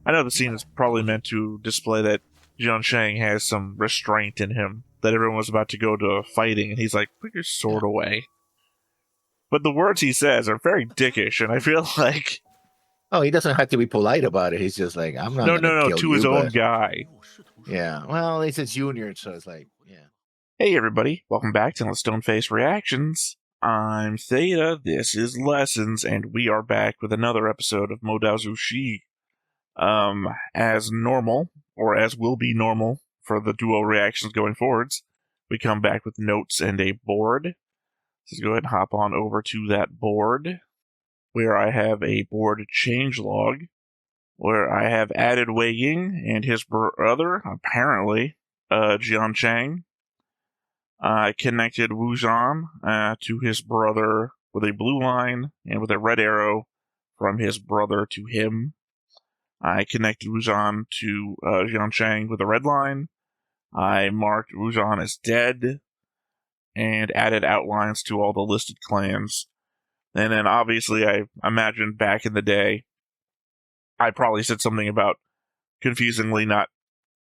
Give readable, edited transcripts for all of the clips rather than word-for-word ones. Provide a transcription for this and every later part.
I know the scene is probably meant to display that Jian Shang has some restraint in him, that everyone was about to go to fighting, and he's like, put your Yeah. sword away. But the words he says are very dickish, and I feel like, Oh, he doesn't have to be polite about it. He's just like, I'm not no, gonna no, no, kill to his you, own but guy. yeah. Well, he's a junior, so it's like, yeah. Hey everybody, welcome back to Stoneface Reactions. I'm Theta, this is Lessons, and we are back with another episode of modaozushi. As normal, or as will be normal for the duo reactions going forwards, we come back with notes and a board. So go ahead and hop on over to that board, where I have a board changelog, where I have added Wei Ying and his brother, apparently, Jian Chang. I connected wuxian to his brother with a blue line and with a red arrow from his brother to him. I connected wuxian to Jianchang with a red line. I marked wuxian as dead and added outlines to all the listed clans. And then obviously I imagine back in the day, I probably said something about confusingly not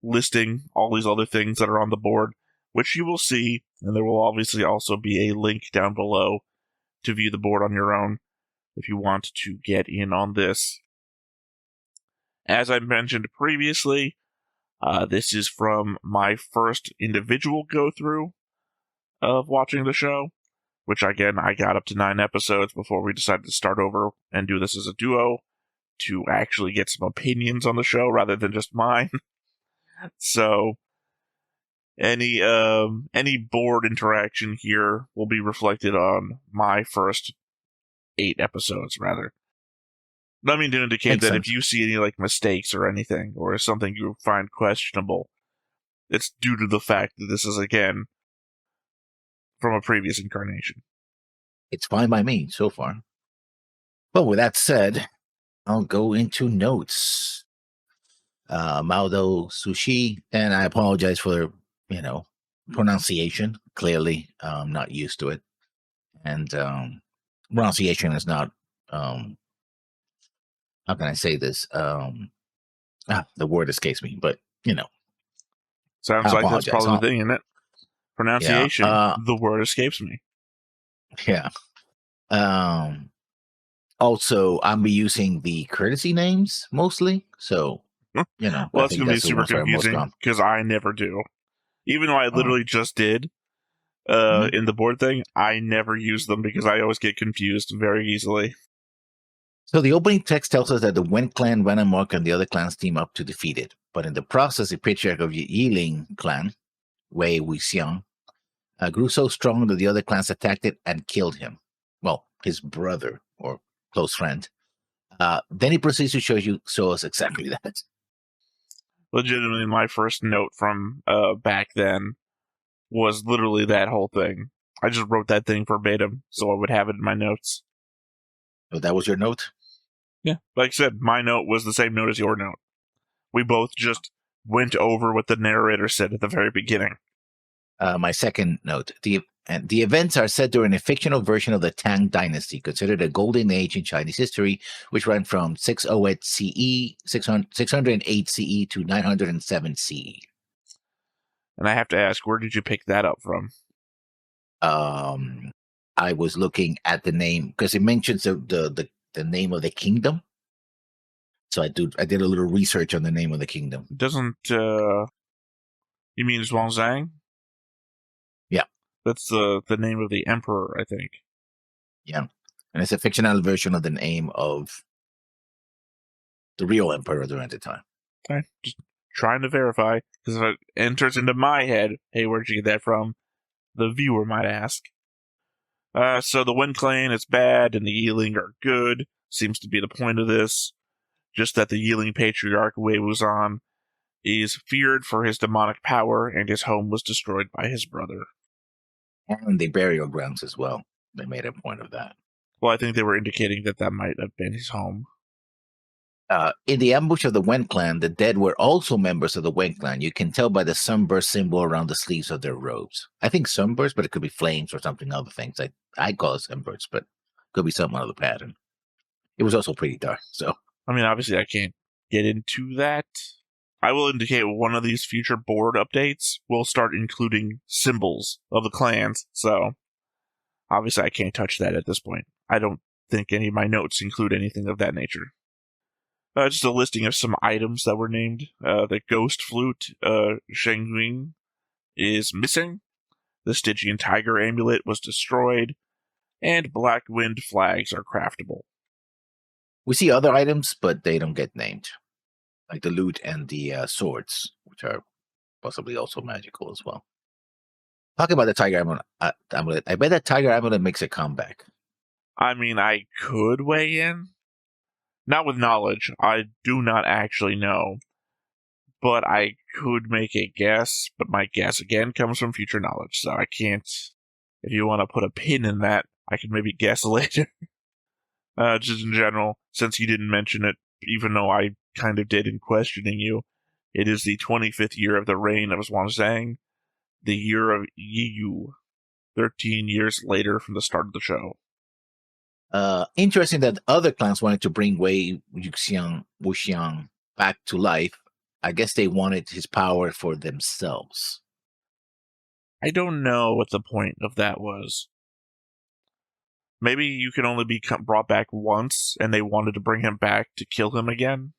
listing all these other things that are on the board, which you will see, and there will obviously also be a link down below to view the board on your own if you want to get in on this. As I mentioned previously, this is from my first individual go-through of watching the show, which again, I got up to 9 episodes before we decided to start over and do this as a duo to actually get some opinions on the show rather than just mine. So any board interaction here will be reflected on my first 8 episodes, rather. I mean to indicate Makes that sense. if you see any like mistakes or anything, or something you find questionable, it's due to the fact that this is again from a previous incarnation. It's fine by me so far. But with that said, I'll go into notes. Modaozushi, and I apologize for pronunciation. Clearly, I'm not used to it, and pronunciation is not. How can I say this? The word escapes me, but Sounds I like that's apologize. probably the thing, isn't it? Yeah, Pronunciation, the word escapes me. yeah. Um, Also, I'm be using the courtesy names mostly, so Well, I that's think going to be that's the super ones that are most confusing common. because I never do. Even though I Oh. literally just did Mhm. in the board thing, I never use them because I always get confused very easily. So the opening text tells us that the Wen clan, Venomark, and the other clans team up to defeat it. But in the process, the patriarch of the Yiling clan, Wei Wuxian, grew so strong that the other clans attacked it and killed him. Well, his brother or close friend. Then he proceeds to show us exactly that. Legitimately, my first note from back then was literally that whole thing. I just wrote that thing verbatim so I would have it in my notes. So that was your note? Yeah. Like I said, my note was the same note as your note. We both just went over what the narrator said at the very beginning. My second note. The events are set during a fictional version of the Tang Dynasty, considered a golden age in Chinese history, which ran from 608 CE, 608 CE to 907 CE. And I have to ask, where did you pick that up from? I was looking at the name because it mentions the name of the kingdom. So I did a little research on the name of the kingdom. Doesn't you mean Zhuangzhang? Yeah. That's the name of the emperor, I think. Yeah. And it's a fictional version of the name of the real emperor during the time. Okay, just trying to verify, because if it enters into my head, hey, where'd you get that from? The viewer might ask. So the Wen clan is bad and the Yiling are good. Seems to be the point of this. Just that the Yiling patriarch Wei Wuxian is feared for his demonic power, and his home was destroyed by his brother. And the burial grounds as well. They made a point of that. Well, I think they were indicating that that might have been his home. In the ambush of the Wen clan, the dead were also members of the Wen clan. You can tell by the sunburst symbol around the sleeves of their robes. I think sunburst, but it could be flames or something other things. I call it sunburst, but it could be some other pattern. It was also pretty dark, so. I mean, obviously, I can't get into that. I will indicate one of these future board updates will start including symbols of the clans, so obviously I can't touch that at this point. I don't think any of my notes include anything of that nature. Just a listing of some items that were named. The Ghost Flute Shengying is missing. The Stygian Tiger Amulet was destroyed. And Black Wind flags are craftable. We see other items, but they don't get named. Like the loot and the swords, which are possibly also magical as well. Talking about the Tiger Amulet, I bet that Tiger Amulet makes a comeback. I mean, I could weigh in. Not with knowledge. I do not actually know. But I could make a guess. But my guess, again, comes from future knowledge. So I can't... If you want to put a pin in that, I can maybe guess later. Just in general, since you didn't mention it, even though I kind of did in questioning you, it is the 25th year of the reign of Zhuangzhang, the year of Yiyu, 13 years later from the start of the show. Interesting that other clans wanted to bring Wei Wuxian back to life. I guess they wanted his power for themselves. I don't know what the point of that was. Maybe you can only be brought back once, and they wanted to bring him back to kill him again?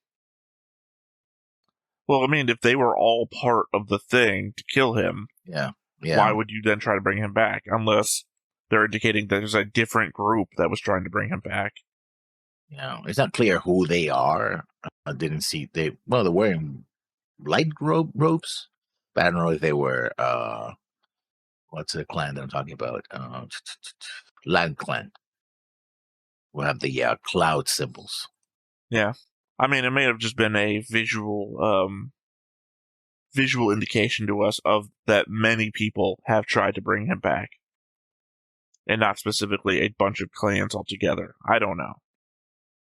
Well, I mean, if they were all part of the thing to kill him, why would you then try to bring him back? Unless they're indicating that there's a different group that was trying to bring him back. Yeah, it's not clear who they are. I didn't see they're wearing light robes, but I don't know if they were what's the clan that I'm talking about? Land clan. We'll have the cloud symbols. Yeah. I mean, it may have just been a visual indication to us of that many people have tried to bring him back. And not specifically a bunch of clans altogether. I don't know.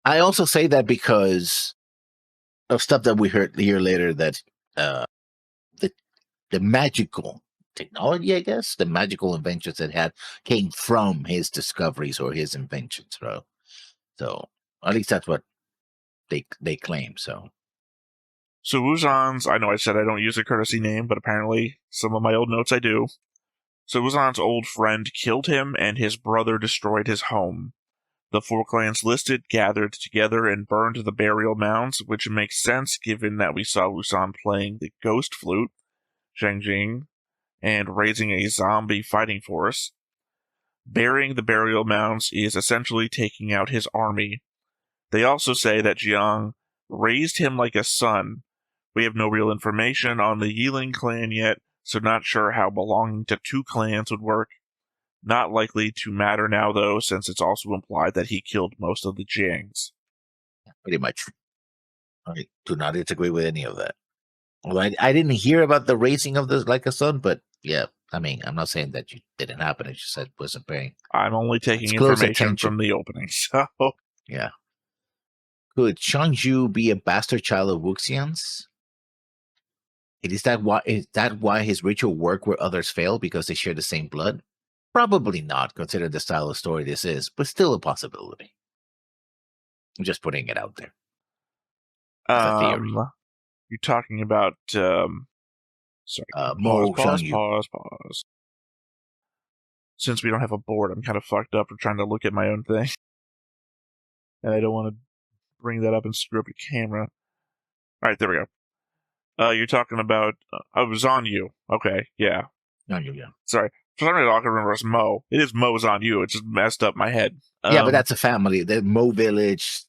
I also say that because of stuff that we heard here later that the magical technology, I guess, the magical inventions that came from his discoveries or his inventions, right? So at least that's what they claim. So Wuzan's, I know I said I don't use a courtesy name, but apparently some of my old notes I do. So Wuzan's old friend killed him, and his brother destroyed his home. The four clans listed gathered together and burned the burial mounds, which makes sense given that we saw Wuzan playing the ghost flute, Shengjing, and raising a zombie fighting force. Burying the burial mounds is essentially taking out his army. They also say that Jiang raised him like a son. We have no real information on the Yiling clan yet, so not sure how belonging to two clans would work. Not likely to matter now, though, since it's also implied that he killed most of the Jiangs. Pretty much. I do not disagree with any of that. Well, I didn't hear about the raising of this like a son, but yeah, I mean, I'm not saying that you didn't happen. I just said wasn't paying. I'm only taking information from the opening, so... Yeah. Could Changju be a bastard child of Wuxian's? Is that why his ritual worked where others failed because they share the same blood? Probably not, considering the style of story this is, but still a possibility. I'm just putting it out there. As a theory. You're talking about sorry. Pause. Since we don't have a board, I'm kind of fucked up for trying to look at my own thing. And I don't want to bring that up and screw up the camera. Alright, there we go. You're talking about... it was on you. Okay, yeah. On you, yeah. Sorry. For some reason, I can remember it's Mo. It is Mo's on you. It just messed up my head. Yeah, but that's a family. The Mo village.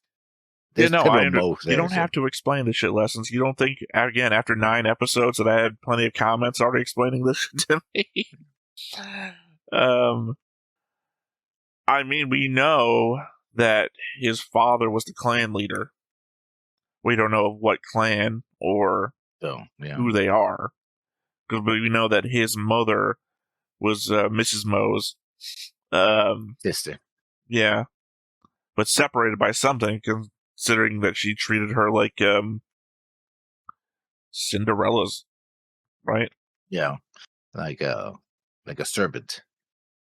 You don't have to explain the shit lessons. You don't think, again, after 9 episodes that I had plenty of comments already explaining this to me? I mean, we know that his father was the clan leader. We don't know what clan or who they are. Because we know that his mother was Mrs. Mo's sister. Yeah. But separated by something, considering that she treated her like Cinderella's, right? Yeah. Like a servant.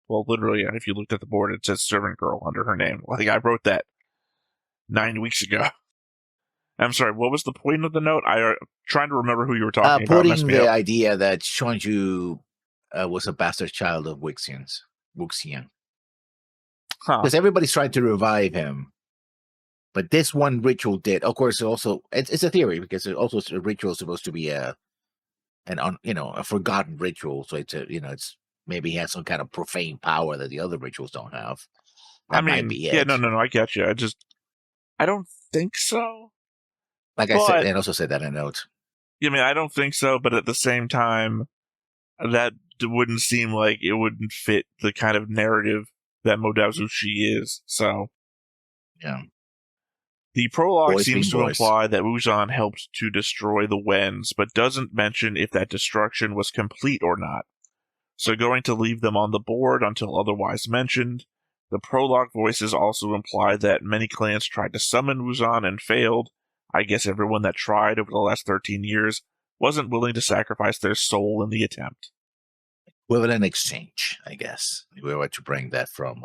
Well, literally, if you looked at the board, it says servant girl under her name. Like, I wrote that 9 weeks ago. I'm sorry, what was the point of the note? Trying to remember who you were talking about. Messed Putting me the up. idea that Shonju was a bastard child of Wuxian. Huh. Because everybody's trying to revive him. But this one ritual did. Of course, also it's a theory because it also a ritual is supposed to be a forgotten ritual. So it's maybe he has some kind of profane power that the other rituals don't have. I That might mean, be yeah, it. no, I get you. I don't think so. Like I said, But, and also said that in a note. I mean, I don't think so, but at the same time, that wouldn't seem like it wouldn't fit the kind of narrative that modaozushi is, so. Yeah. The prologue Boys seems being to boys. imply that Wuxian helped to destroy the Wens, but doesn't mention if that destruction was complete or not. So going to leave them on the board until otherwise mentioned. The prologue voices also imply that many clans tried to summon Wuxian and failed. I guess everyone that tried over the last 13 years wasn't willing to sacrifice their soul in the attempt. Equivalent exchange, I guess. If we were to bring that from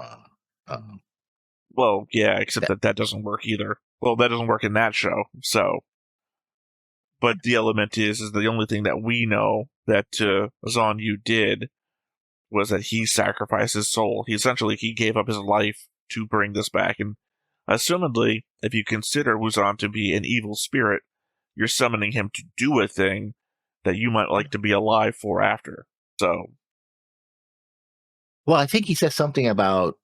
Well, yeah, except that doesn't work either. Well, that doesn't work in that show, so. But the element is the only thing that we know that Zon Yu did was that he sacrificed his soul. He gave up his life to bring this back. And assumedly, if you consider Wuzan to be an evil spirit, you're summoning him to do a thing that you might like to be alive for after. So, well, I think he says something about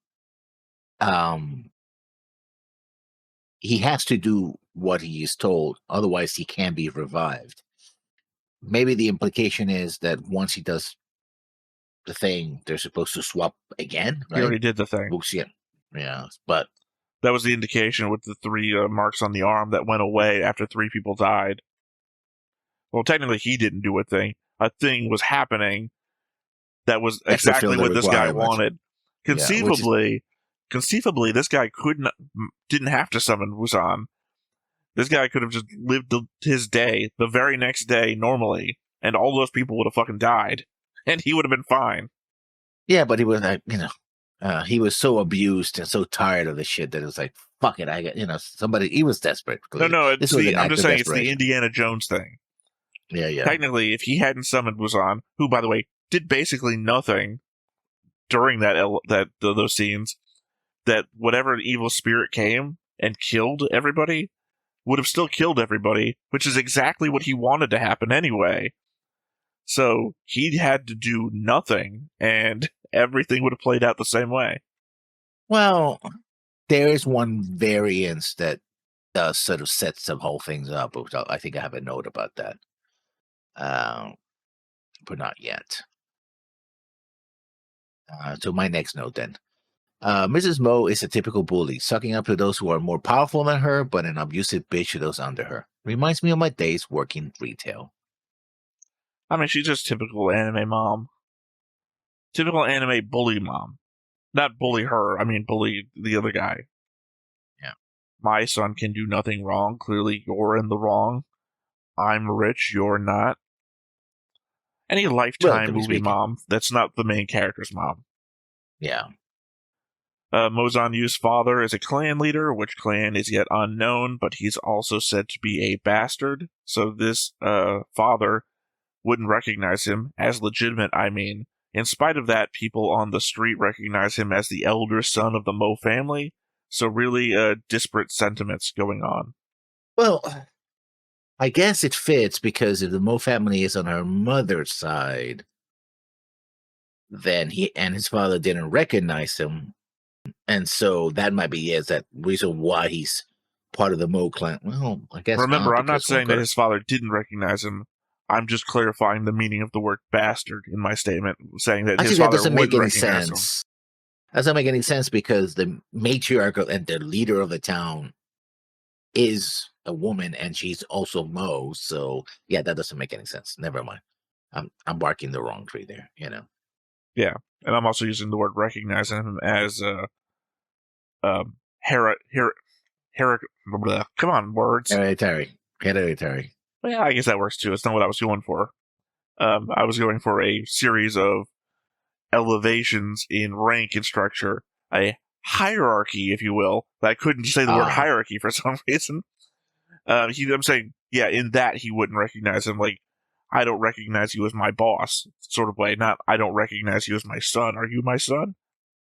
he has to do what he is told, otherwise he can be revived. Maybe the implication is that once he does the thing, they're supposed to swap again, he right? already did the thing. Yeah, but that was the indication with the 3 marks on the arm that went away after 3 people died. Well, technically, he didn't do a thing. A thing was happening that was exactly what this guy wanted. Conceivably, this guy didn't have to summon Wusan. This guy could have just lived his day the very next day normally, and all those people would have fucking died, and he would have been fine. Yeah, but he was like, he was so abused and so tired of the shit that it was like, fuck it, I got, somebody. He was desperate. Clearly. No, this was I'm just saying it's the Indiana Jones thing. Yeah. Technically, if he hadn't summoned Wusan, who, by the way, did basically nothing during those scenes, that whatever evil spirit came and killed everybody would have still killed everybody, which is exactly what he wanted to happen anyway. So he had to do nothing, and everything would have played out the same way. Well, there is one variance that does sort of set some whole things up. I think I have a note about that. But not yet. So my next note then. Mrs. Mo is a typical bully, sucking up to those who are more powerful than her, but an abusive bitch to those under her. Reminds me of my days working retail. I mean, she's just typical anime mom. Typical anime bully mom. Not bully her, I mean bully the other guy. Yeah. My son can do nothing wrong. Clearly, you're in the wrong. I'm rich, you're not. Any Lifetime movie mom that's not the main character's mom. Yeah. Mozan Yu's father is a clan leader, which clan is yet unknown, but he's also said to be a bastard. So this father wouldn't recognize him as legitimate, I mean. In spite of that, people on the street recognize him as the elder son of the Mo family. So really disparate sentiments going on. Well, I guess it fits because if the Mo family is on her mother's side, then he and his father didn't recognize him. And so that might be that reason why he's part of the Mo clan. Well, I guess remember, I'm not saying that his father didn't recognize him. I'm just clarifying the meaning of the word bastard in my statement, saying that his father doesn't would make any recognize sense. That doesn't make any sense because the matriarch and the leader of the town is a woman, and she's also Mo. So yeah, that doesn't make any sense. Never mind. I'm barking the wrong tree there. Yeah, and I'm also using the word recognizing him as come on, words. Hereditary. Well, yeah, I guess that works too. It's not what I was going for. I was going for a series of elevations in rank and structure, a hierarchy, if you will. But I couldn't say the word hierarchy for some reason. I'm saying, yeah, in that he wouldn't recognize him. Like, I don't recognize you as my boss, sort of way. Not, I don't recognize you as my son. Are you my son?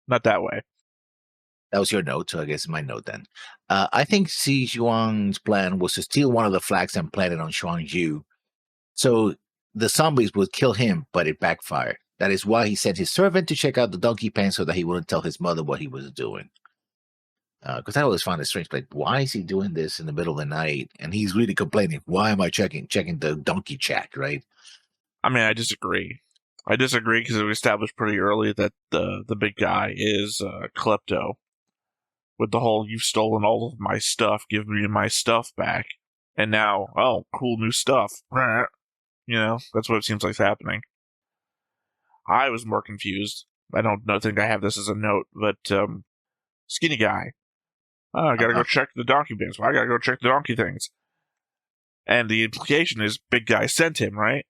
Not that way. That was your note, so I guess my note then. I think Xi Zhuang's plan was to steal one of the flags and plant it on Xuan Yu. So the zombies would kill him, but it backfired. That is why he sent his servant to check out the donkey pen so that he wouldn't tell his mother what he was doing. Because I always found it strange. Like, why is he doing this in the middle of the night? And he's really complaining. Why am I checking the donkey check? Right? I mean, I disagree. I disagree because it was established pretty early that the big guy is klepto. With the whole, you've stolen all of my stuff, give me my stuff back. And now, oh, cool new stuff. You know, that's what it seems like's happening. I was more confused. I don't think I have this as a note, but skinny guy. Oh, I gotta go check the donkey bins. Well, I gotta go check the donkey things. And the implication is Big Guy sent him, right?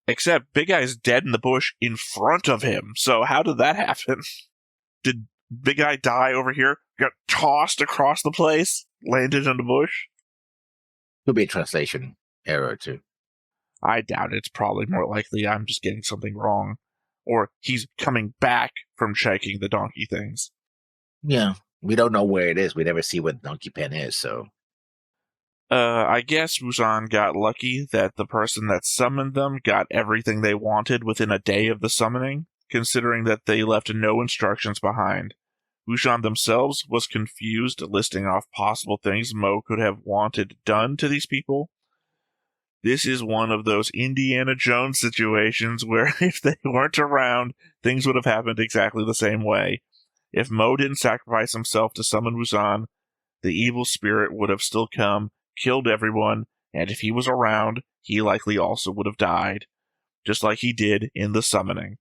Except Big Guy's dead in the bush in front of him. So how did that happen? Did Big Guy die over here? Got tossed across the place? Landed in the bush? Could be a translation error, too. I doubt it. It's probably more likely I'm just getting something wrong. Or he's coming back from checking the donkey things. Yeah, we don't know where it is. We never see what donkey pen is, so. I guess Wuxian got lucky that the person that summoned them got everything they wanted within a day of the summoning, considering that they left no instructions behind. Wuxian themselves was confused, listing off possible things Mo could have wanted done to these people. This is one of those Indiana Jones situations where if they weren't around, things would have happened exactly the same way. If Mo didn't sacrifice himself to summon Wuxian, the evil spirit would have still come, killed everyone, and if he was around, he likely also would have died, just like he did in the summoning.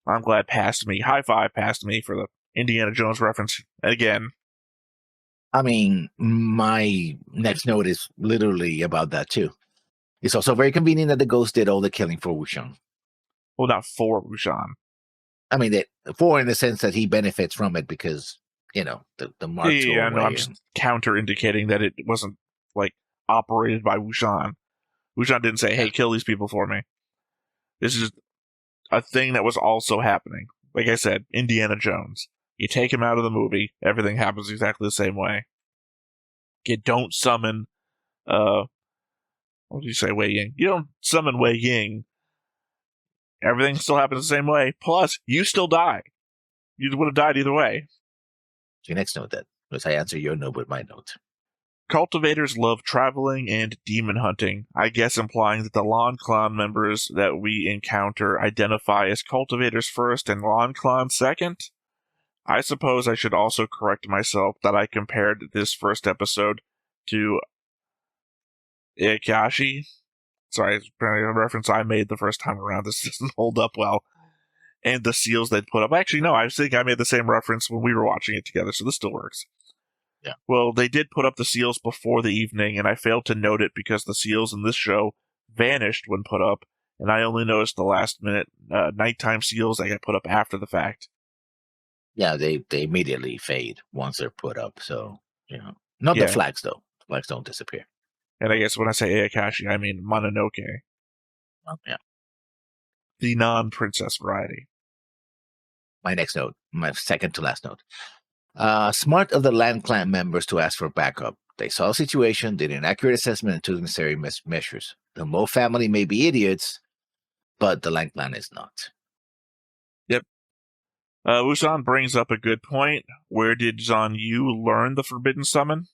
I'm glad past me, high five past me for the Indiana Jones reference again. I mean, my next note is literally about that too. It's also very convenient that the ghost did all the killing for Wuxian. Well, not for Wuxian. I mean, for in the sense that he benefits from it because, you know, the marks go away. No, I'm just counter-indicating that it wasn't, like, operated by Wuxian. Wuxian didn't say, hey, kill these people for me. This is a thing that was also happening. Like I said, Indiana Jones. You take him out of the movie, everything happens exactly the same way. You don't summon, what did you say, Wei Ying? You don't summon Wei Ying. Everything still happens the same way. Plus, you still die. You would have died either way. Your next note, then, because I answer your note with my note. Cultivators love traveling and demon hunting, I guess implying that the Lon Clan members that we encounter identify as cultivators first and Lon Clan second? I suppose I should also correct myself that I compared this first episode to Ikashi. Sorry, apparently a reference I made the first time around. This doesn't hold up well. And the seals they'd put up. Actually, no, I think I made the same reference when we were watching it together, so this still works. Yeah. Well, they did put up the seals before the evening, and I failed to note it because the seals in this show vanished when put up, and I only noticed the last minute nighttime seals that get put up after the fact. Yeah, they immediately fade once they're put up, so, you know. Not the flags, though. Flags don't disappear. And I guess when I say Ayakashi, I mean Mononoke. Oh, yeah. The non-princess variety. My next note, my second to last note. Smart of the Land Clan members to ask for backup. They saw a situation, did an accurate assessment, and took necessary measures. The Mo family may be idiots, but the Land Clan is not. Yep. Wuxian brings up a good point. Where did Zhan Yu learn the Forbidden Summon?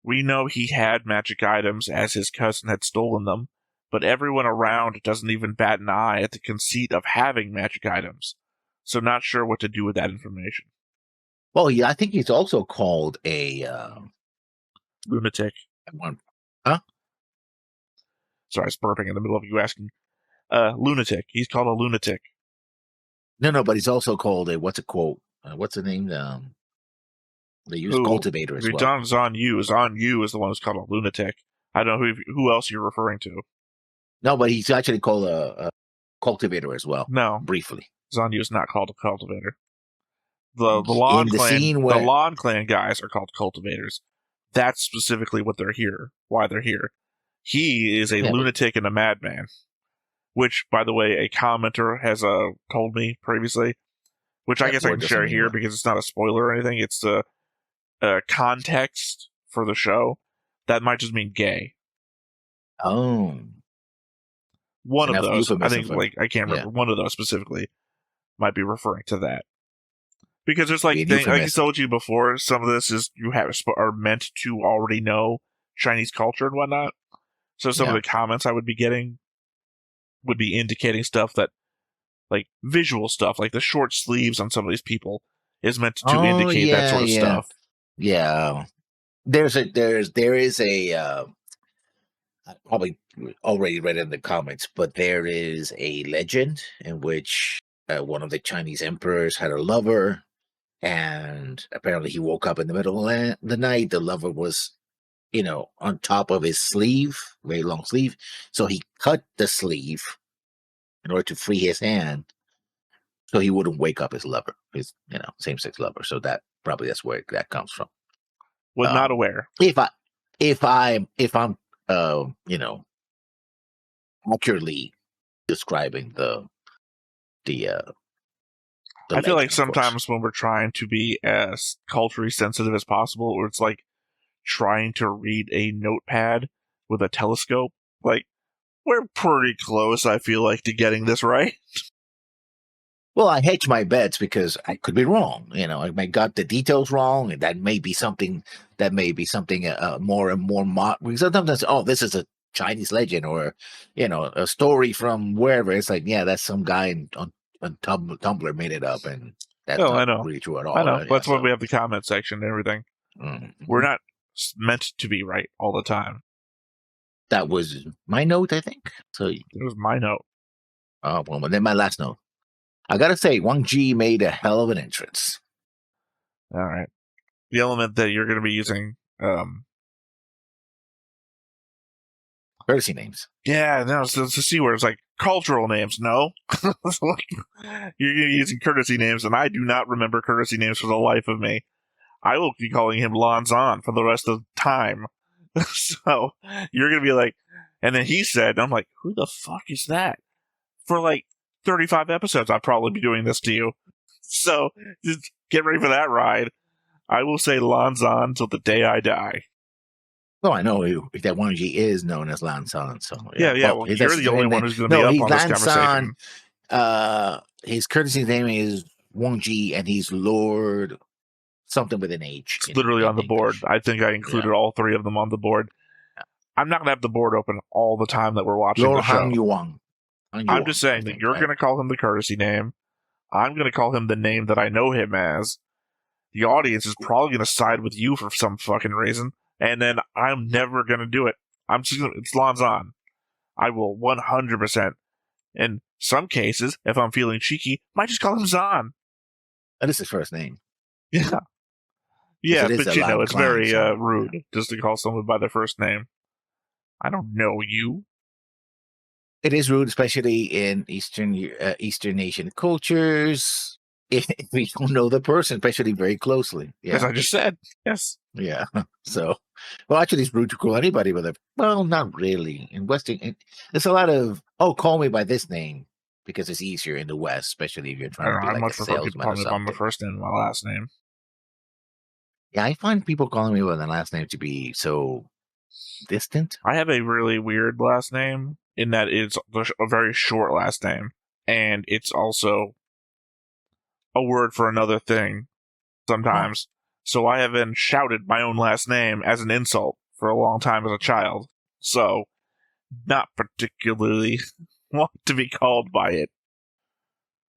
We know he had magic items as his cousin had stolen them, but everyone around doesn't even bat an eye at the conceit of having magic items. So not sure what to do with that information. Well, yeah, I think he's also called a lunatic. Huh? Sorry, I was burping in the middle of you asking. Lunatic. He's called a lunatic. No, but he's also called a what's the name? They use cultivator as well. Zhan Yu is the one who's called a lunatic. I don't know who else you're referring to. No, but he's actually called a cultivator as well. No, briefly. Zhan Yu is not called a cultivator. The Lon Clan guys are called cultivators. That's specifically what they're here. Why they're here. He is a Yeah, lunatic and a madman. Which, by the way, a commenter has told me previously. Which I that guess I word can doesn't share mean here what. because it's not a spoiler or anything. It's the context for the show. That might just mean gay. Oh, it's One of enough those, I euphemism think, for like I can't yeah, remember. One of those specifically might be referring to that because there's be like an like I euphemism. told you before. Some of this is are meant to already know Chinese culture and whatnot. So some of Yeah. the comments I would be getting would be indicating stuff that like visual stuff, like the short sleeves on some of these people is meant to Oh indicate that yeah, sort of yeah, stuff. yeah. There is a I probably already read it in the comments, but there is a legend in which one of the Chinese emperors had a lover, and apparently he woke up in the middle of the night. The lover was, on top of his sleeve, very long sleeve. So he cut the sleeve in order to free his hand, so he wouldn't wake up his lover, his same sex lover. So that's where that comes from. Was not Um, aware. if I if I'm you know accurately describing the uh the I feel like legend, of course. sometimes when we're trying to be as culturally sensitive as possible, or it's like trying to read a notepad with a telescope, like we're pretty close, I feel like, to getting this right. Well, I hedge my bets because I could be wrong. I may got the details wrong, and that may be something more and more because sometimes, oh, this is a Chinese legend, or a story from wherever. It's like, yeah, that's some guy on Tumblr made it up, and that's Oh, not I know. really true at I all. know. Yeah, That's why we so. have the comment section and everything. We're Mhm. not meant to be right all the time. That was my note, I think. So, It was my note. well, then my last note. I gotta say, Wang Ji made a hell of an entrance. All right. The element that you're going to be using, Courtesy names. yeah, no, it's a C word. It's like cultural names. No. You're going to be using courtesy names, and I do not remember courtesy names for the life of me. I will be calling him Lanzan for the rest of the time. So you're going to be like, and then he said, and I'm like, who the fuck is that? For like 35 episodes, I'll probably be doing this to you. So just get ready for that ride. I will say Lanzan till the day I die. Oh, I know that Wang Ji is known as Lan San. So Yeah, yeah, yeah. well, Well, that's you're his the only name. one who's going to be No, up he's on this Lan San. conversation. His courtesy name is Wang Ji, and he's Lord something with an H It's in literally on the board. English. I think I Yeah, included all three of them on the board. I'm not going to have the board open all the time that we're watching the Lord Han show. Yuang. Han I'm just Yuang, I saying that think. you're going to call him the courtesy name. I'm going to call him the name that I know him as. The audience is probably going to side with you for some fucking reason, and then I'm never going to do it. It's Lanzan. I will 100%. In some cases, if I'm feeling cheeky, might just call him Zan. That is his first name. Yeah. Because Yeah, it is but a Lan it's clan. very So rude yeah. just to call someone by their first name. I don't know you. It is rude, especially in Eastern Asian cultures. If we don't know the person, especially very closely. As Yeah. I just said. Yes. Yeah. So, well, actually, it's rude to call anybody with a. Well, not really. In Western, there's a lot of call me by this name because it's easier in the West, especially if you're I trying don't to know. be I like a much prefer people salesman or calling me by my something. first name and my last name. Yeah, I find people calling me by the last name to be so distant. I have a really weird last name in that it's a very short last name, and it's also a word for another thing Oh, sometimes. So I have been shouted my own last name as an insult for a long time as a child. So, not particularly want to be called by it.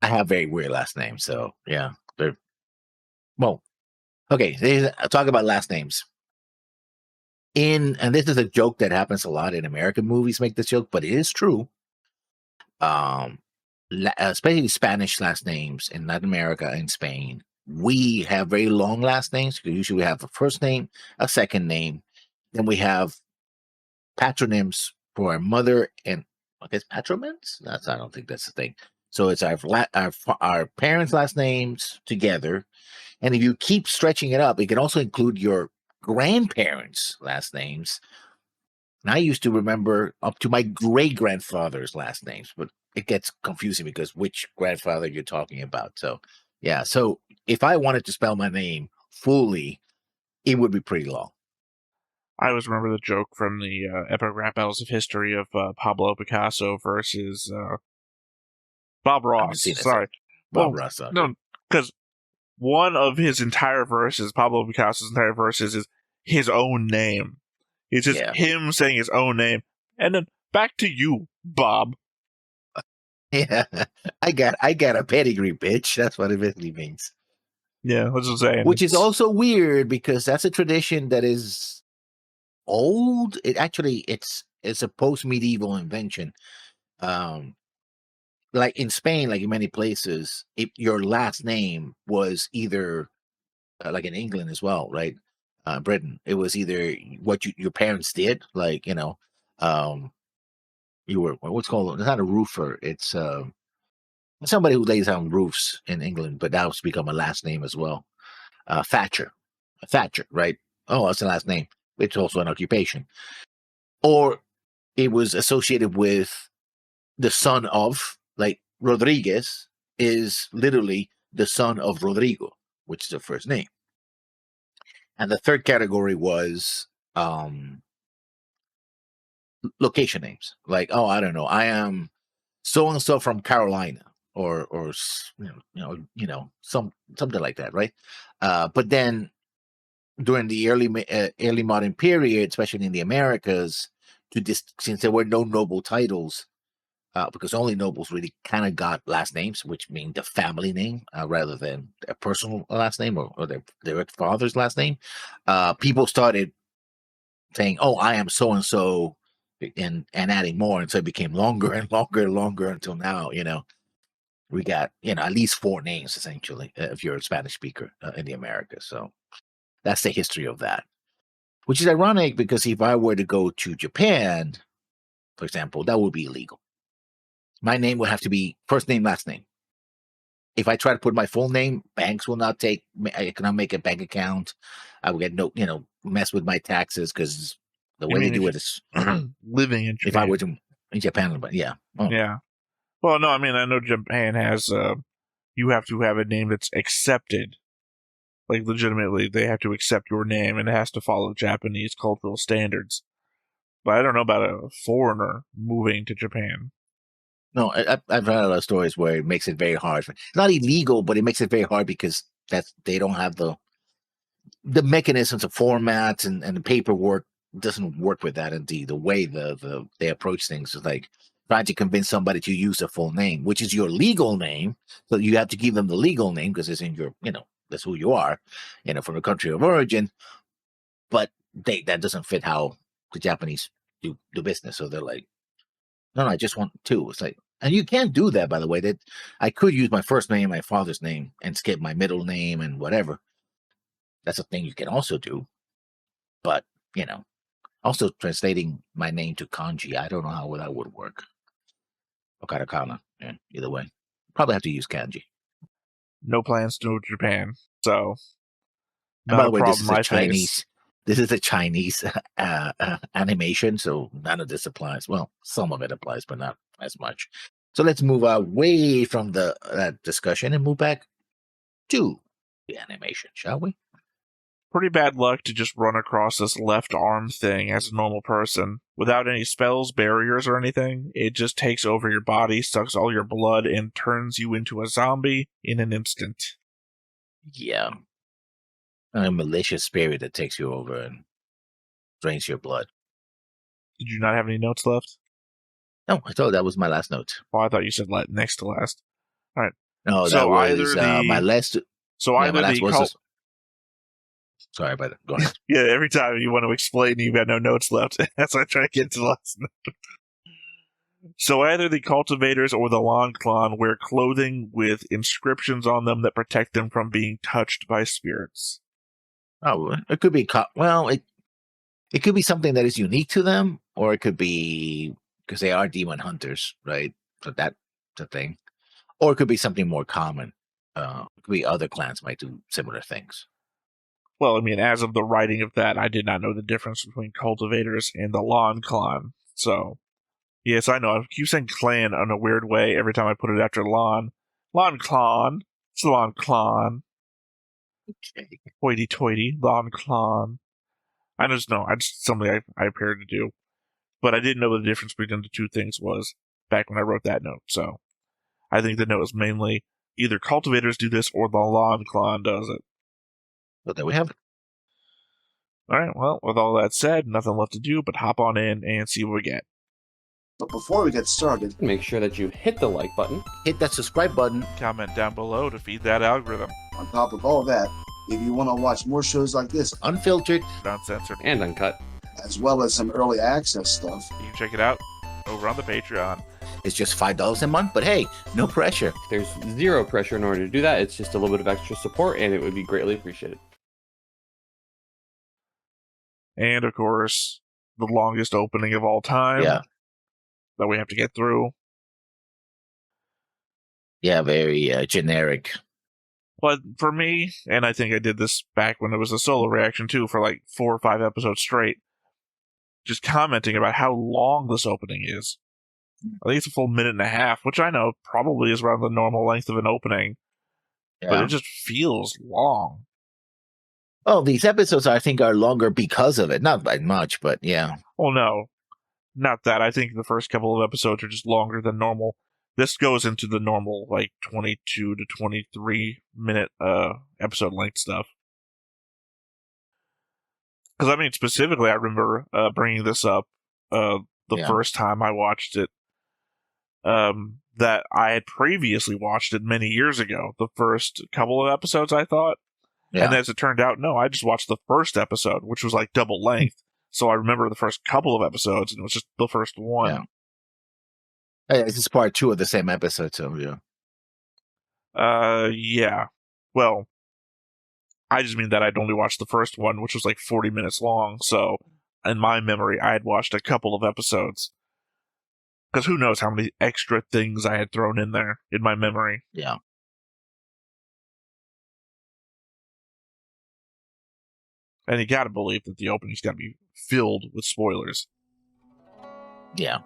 I have very weird last names, so yeah. Well, okay. Talk about last names. And this is a joke that happens a lot in American movies. Make this joke, but it is true. Um, Especially Spanish last names in Latin America and Spain, we have very long last names. Because usually we have a first name, a second name, then we have patronyms for our mother, and I guess patronyms. I don't think that's the thing. So it's our parents' last names together, and if you keep stretching it up, it can also include your grandparents' last names. And I used to remember up to my great grandfather's last names, but it gets confusing because which grandfather you're talking about. So, yeah. So if I wanted to spell my name fully, it would be pretty long. I always remember the joke from the Epic Rap Battles of History of Pablo Picasso versus Bob I haven't Ross. seen it. Sorry. Bob Well, Ross. Okay. no, because one of his entire verses, Pablo Picasso's entire verses, is his own name. It's just Yeah. him saying his own name. And then back to you, Bob. Yeah. I got a pedigree, bitch. That's what it basically means. Yeah, let's just say. Which is also weird because that's a tradition that is old. It's a post medieval invention. Um, like in Spain, like in many places, if your last name was either like in England as well, right? Britain, it was either what your parents did, like um, you were what's called it's not a roofer, it's somebody who lays down roofs in England, but now it's become a last name as well. Thatcher, Thatcher, right? Oh, that's the last name. It's also an occupation, or it was associated with the son of, like Rodriguez is literally the son of Rodrigo, which is the first name. And the third category was location names. Like, oh, I don't know, I am so and so from Carolina, or something like that, right? But then during the early modern period, especially in the Americas, since there were no noble titles, because only nobles really kind of got last names, which mean the family name rather than a personal last name or their father's last name. People started saying, "Oh, I am so and so," and adding more, and so it became longer and longer and longer until now. We got at least 4 names essentially if you're a Spanish speaker in the Americas. So that's the history of that, which is ironic because if I were to go to Japan, for example, that would be illegal. My name would have to be first name, last name. If I try to put my full name, banks will not take. I cannot make a bank account. I will get no, mess with my taxes because the You way they mean do if it is. living in If I were Japan? to in Japan, but yeah, oh, Yeah. Well, no, I mean, I know Japan has, you have to have a name that's accepted. Like, legitimately, they have to accept your name and it has to follow Japanese cultural standards. But I don't know about a foreigner moving to Japan. no, I've heard a lot of stories where it makes it very hard. It's not illegal, but it makes it very hard because they don't have the mechanisms of formats and the paperwork doesn't work with that. And the way they approach things is like trying to convince somebody to use their full name, which is your legal name. So you have to give them the legal name because it's in your, that's who you are, from the country of origin. But that doesn't fit how the Japanese do business. So they're like, no, I just want two. It's like, and you can't do that, by the way. That I could use my first name, my father's name, and skip my middle name and whatever. That's a thing you can also do. But also translating my name to kanji, I don't know how that would work. Or katakana. Yeah, either way. Probably have to use kanji. No plans to move to Japan. So, And by not the a way, problem I face. This is a Chinese animation, so none of this applies. Well, some of it applies, but not as much. So let's move away from that discussion and move back to the animation, shall we? Pretty bad luck to just run across this left arm thing as a normal person. Without any spells, barriers, or anything, it just takes over your body, sucks all your blood, and turns you into a zombie in an instant. Yeah. A malicious spirit that takes you over and drains your blood. Did you not have any notes left? No, I thought that was my last note. Well, I thought you said next to last. All right. No, that So was either my the last. so Yeah, my either last the was cult. this. Sorry about that. Go ahead. Yeah, every time you want to explain, you've got no notes left. That's why I try to get to the last note. So either the cultivators or the Long Clan wear clothing with inscriptions on them that protect them from being touched by spirits. Oh, it could be. Well, it could be something that is unique to them, or it could be because they are demon hunters, right? So that's the thing. Or it could be something more common. It could be other clans might do similar things. Well, I mean, as of the writing of that, I did not know the difference between cultivators and the lawn clan. So, yes, I know. I keep saying clan in a weird way every time I put it after lawn. Lawn clan. It's lawn clan. Okay. Hoity toity. Lawn clan. I just know. I just something I appeared to do. But I didn't know what the difference between the two things was back when I wrote that note. So, I think the note is mainly either cultivators do this or the lawn clan does it. So there we have it. All right, well, with all that said, nothing left to do but hop on in and see what we get. But before we get started, Make sure that you hit the like button. Hit that subscribe button. Comment down below to feed that algorithm. on top of all that, if you want to watch more shows like this, Unfiltered. Uncensored. And uncut. as well as some early access stuff, You can check it out over on the Patreon. It's just $5 a month, but hey, no pressure. There's zero pressure in order to do that. It's just a little bit of extra support, and it would be greatly appreciated. And, of course, the longest opening of all time Yeah. that we have to get through. Yeah, very generic. But for me, and I think I did this back when it was a solo reaction too, for like 4 or 5 episodes straight, just commenting about how long this opening is. I think it's a full minute and a half, which I know probably is around the normal length of an opening, but Yeah. it just feels long. Oh, these episodes I think are longer because of it. Not by much, but yeah. Well, no, not that. I think the first couple of episodes are just longer than normal. This goes into the normal, like, 22 to 23 minute episode length stuff. Because, I mean, specifically, I remember bringing this up the Yeah. first time I watched it. That I had previously watched it many years ago. The first couple of episodes, I thought. Yeah. And as it turned out, no, I just watched the first episode, which was like double length. So I remember the first couple of episodes, and it was just the first one. Yeah. Hey, this is part 2 of the same episode, so yeah. Yeah. Well, I just mean that I'd only watched the first one, which was like 40 minutes long. So in my memory, I had watched a couple of episodes. Because who knows how many extra things I had thrown in there in my memory. Yeah. And you gotta believe that the opening's gotta be filled with spoilers. Yeah.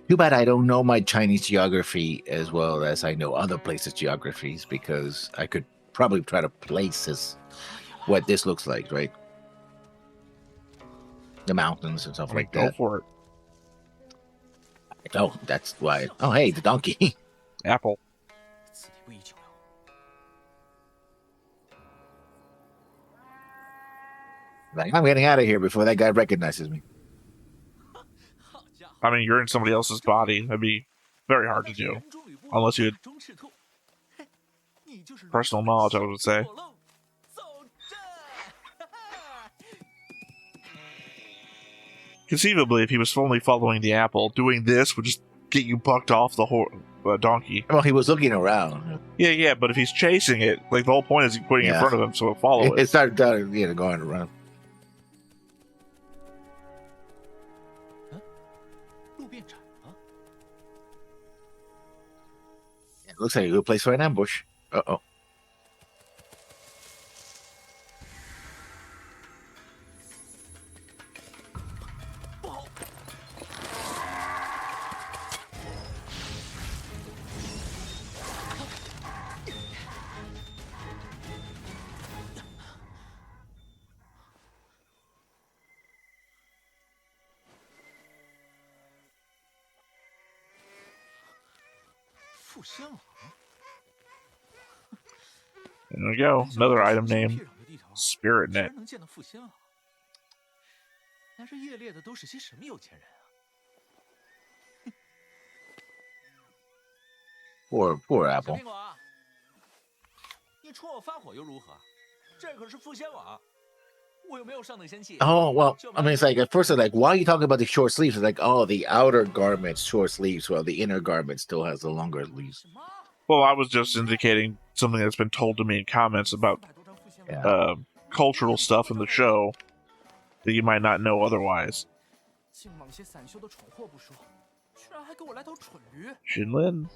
Too bad I don't know my Chinese geography as well as I know other places' geographies, because I could probably try to place this, what this looks like, right? The mountains and stuff I mean, like go that. for it. Oh, that's why. Oh, hey, the donkey. Apple. Like, I'm getting out of here before that guy recognizes me. I mean, you're in somebody else's body. That'd be very hard to do. Unless you had personal knowledge, I would say. Conceivably, if he was only following the apple, doing this would just get you bucked off the donkey. Well, he was looking around. Yeah, but if he's chasing it, like the whole point is putting it in Yeah. front of him so it'll follow It it. started, going around. It looks like a good place for an ambush. Uh-oh. There we go. Another item name. Spirit Net. Poor Apple. Oh, well, I mean, it's like, at first, I'm like, why are you talking about the short sleeves? It's like, oh, the outer garment's short sleeves, while the inner garment still has the longer sleeves. Well, I was just indicating something that's been told to me in comments about Yeah. cultural stuff in the show that you might not know otherwise. 净往些散修的蠢货不说，居然还给我来头蠢驴。Shinlin.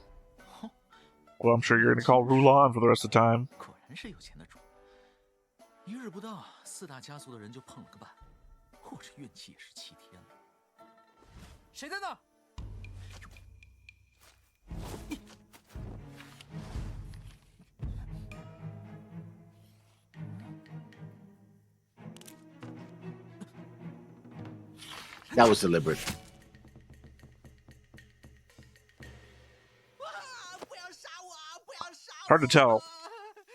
Well, I'm sure you're going to call Rulon for the rest of the time. 果然是有钱的主。一日不到，4大家族的人就碰了个半，我这运气也是7天了。谁在那？ That was deliberate. Hard to tell,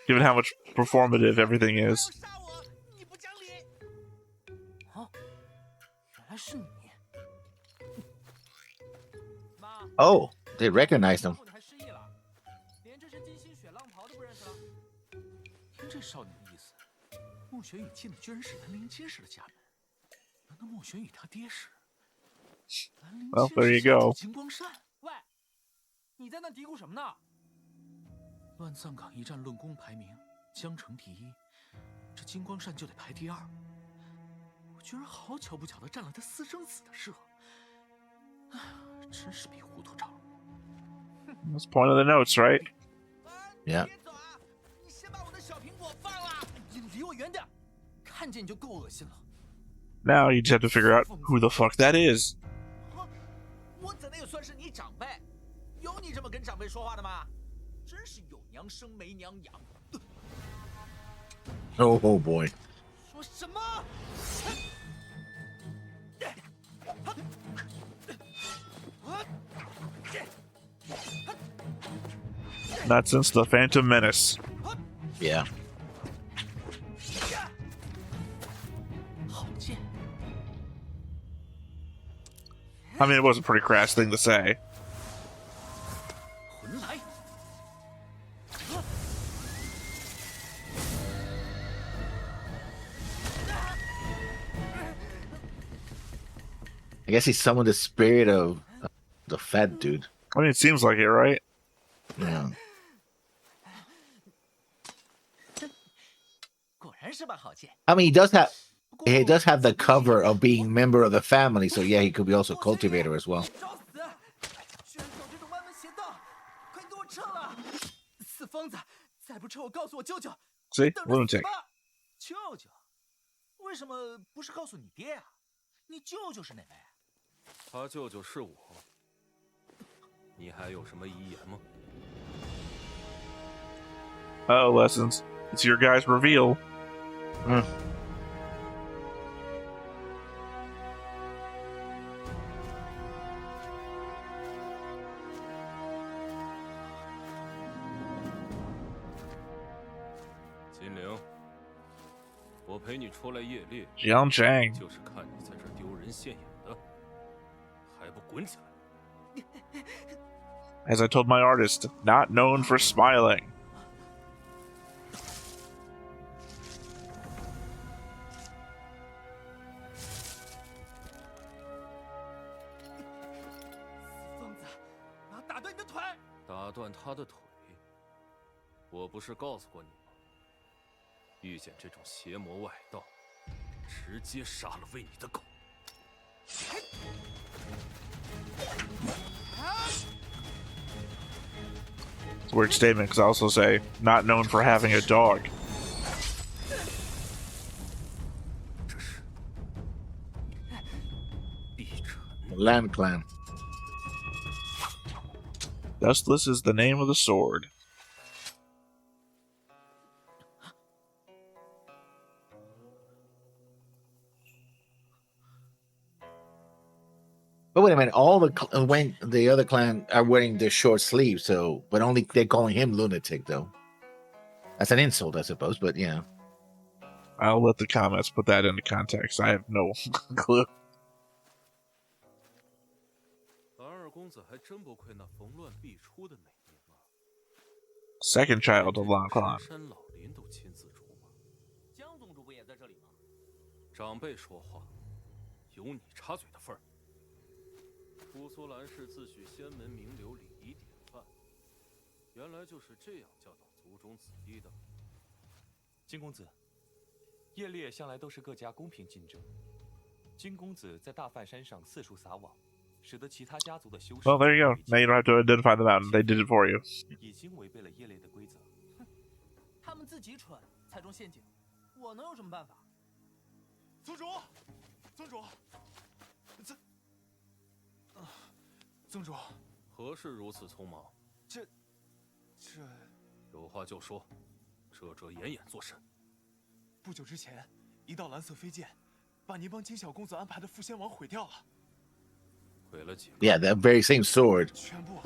given how much performative everything is. 哦，原来是你。 Oh, they recognized him. 你还失忆了？连这身金星雪浪袍都不认识了？听这少年的意思，莫玄羽进的居然是兰陵金氏的家门。难道莫玄羽他爹是？兰陵 Well, there you go. 金光善。喂，你在那嘀咕什么呢？乱葬岗一战论功排名，江城第1，这金光善就得排第2。我居然好巧不巧的占了他私生子的社。 真是比糊涂长。 That's the point of the notes, right? Yeah. 别走啊！你先把我的小苹果放了！你离我远点，看见你就够恶心了。 Now you just have to figure out who the fuck that is. 我怎的也算是你长辈，有你这么跟长辈说话的吗？真是有娘生没娘养。Oh boy. 说什么？ Not since the Phantom Menace. Yeah. 好贱！ I mean, it was a pretty crass thing to say. 魂来！ I guess he summoned the spirit of the fat dude. I mean, it seems like it, right? Yeah. 果然是把好剑。 I mean, he does have the cover of being member of the family, so yeah, he could be also cultivator as well. 找死！居然走这种歪门邪道！快给我撤了！死疯子！再不撤，我告诉我舅舅。 See? 等着死 Lunatic. 吧！舅舅？为什么不是告诉你爹啊？你舅舅是哪位？他舅舅是我。你还有什么遗言吗？ Oh, lessons. It's your guy's reveal. Hmm. 金陵，我陪你出来夜猎， Jiang Chang. 就是看你在这儿丢人现眼的，还不滚起来！ As I told my artist, not known for smiling. 疯子！我要打断你的腿！打断他的腿，我不是告诉过你吗？遇见这种邪魔外道，直接杀了喂你的狗。 It's a weird statement because I also say, not known for having a dog. 这是碧晨。 Land clan. Dustless is the name of the sword. But wait a minute, when the other clan are wearing their short sleeves, so but only they're calling him lunatic though. That's an insult, I suppose, but yeah. I'll let the comments put that into context. I have no clue. 咱二公子还真不愧那逢乱必出的美名啊！ Second child of Lan Clan. 山老林都亲自出马，江宗主不也在这里吗？长辈说话，有你插嘴的份儿。乌苏兰氏自诩仙门名流，礼仪典范，原来就是这样教导族中子弟的。金公子，业猎向来都是各家公平竞争，金公子在大梵山上四处撒网，使得其他家族的修士。 Well, there you go. Now you don't have to identify the mountain. They did it for you. 已经违背了业内的规则。他们自己蠢，踩中陷阱，我能有什么办法？宗主，宗主，宗主，何事如此匆忙？这，有话就说，遮遮掩掩做甚？不久之前，一道蓝色飞剑，把您帮金小公子安排的副仙王毁掉了。毁了几个？ Yeah, that very same sword. 全部。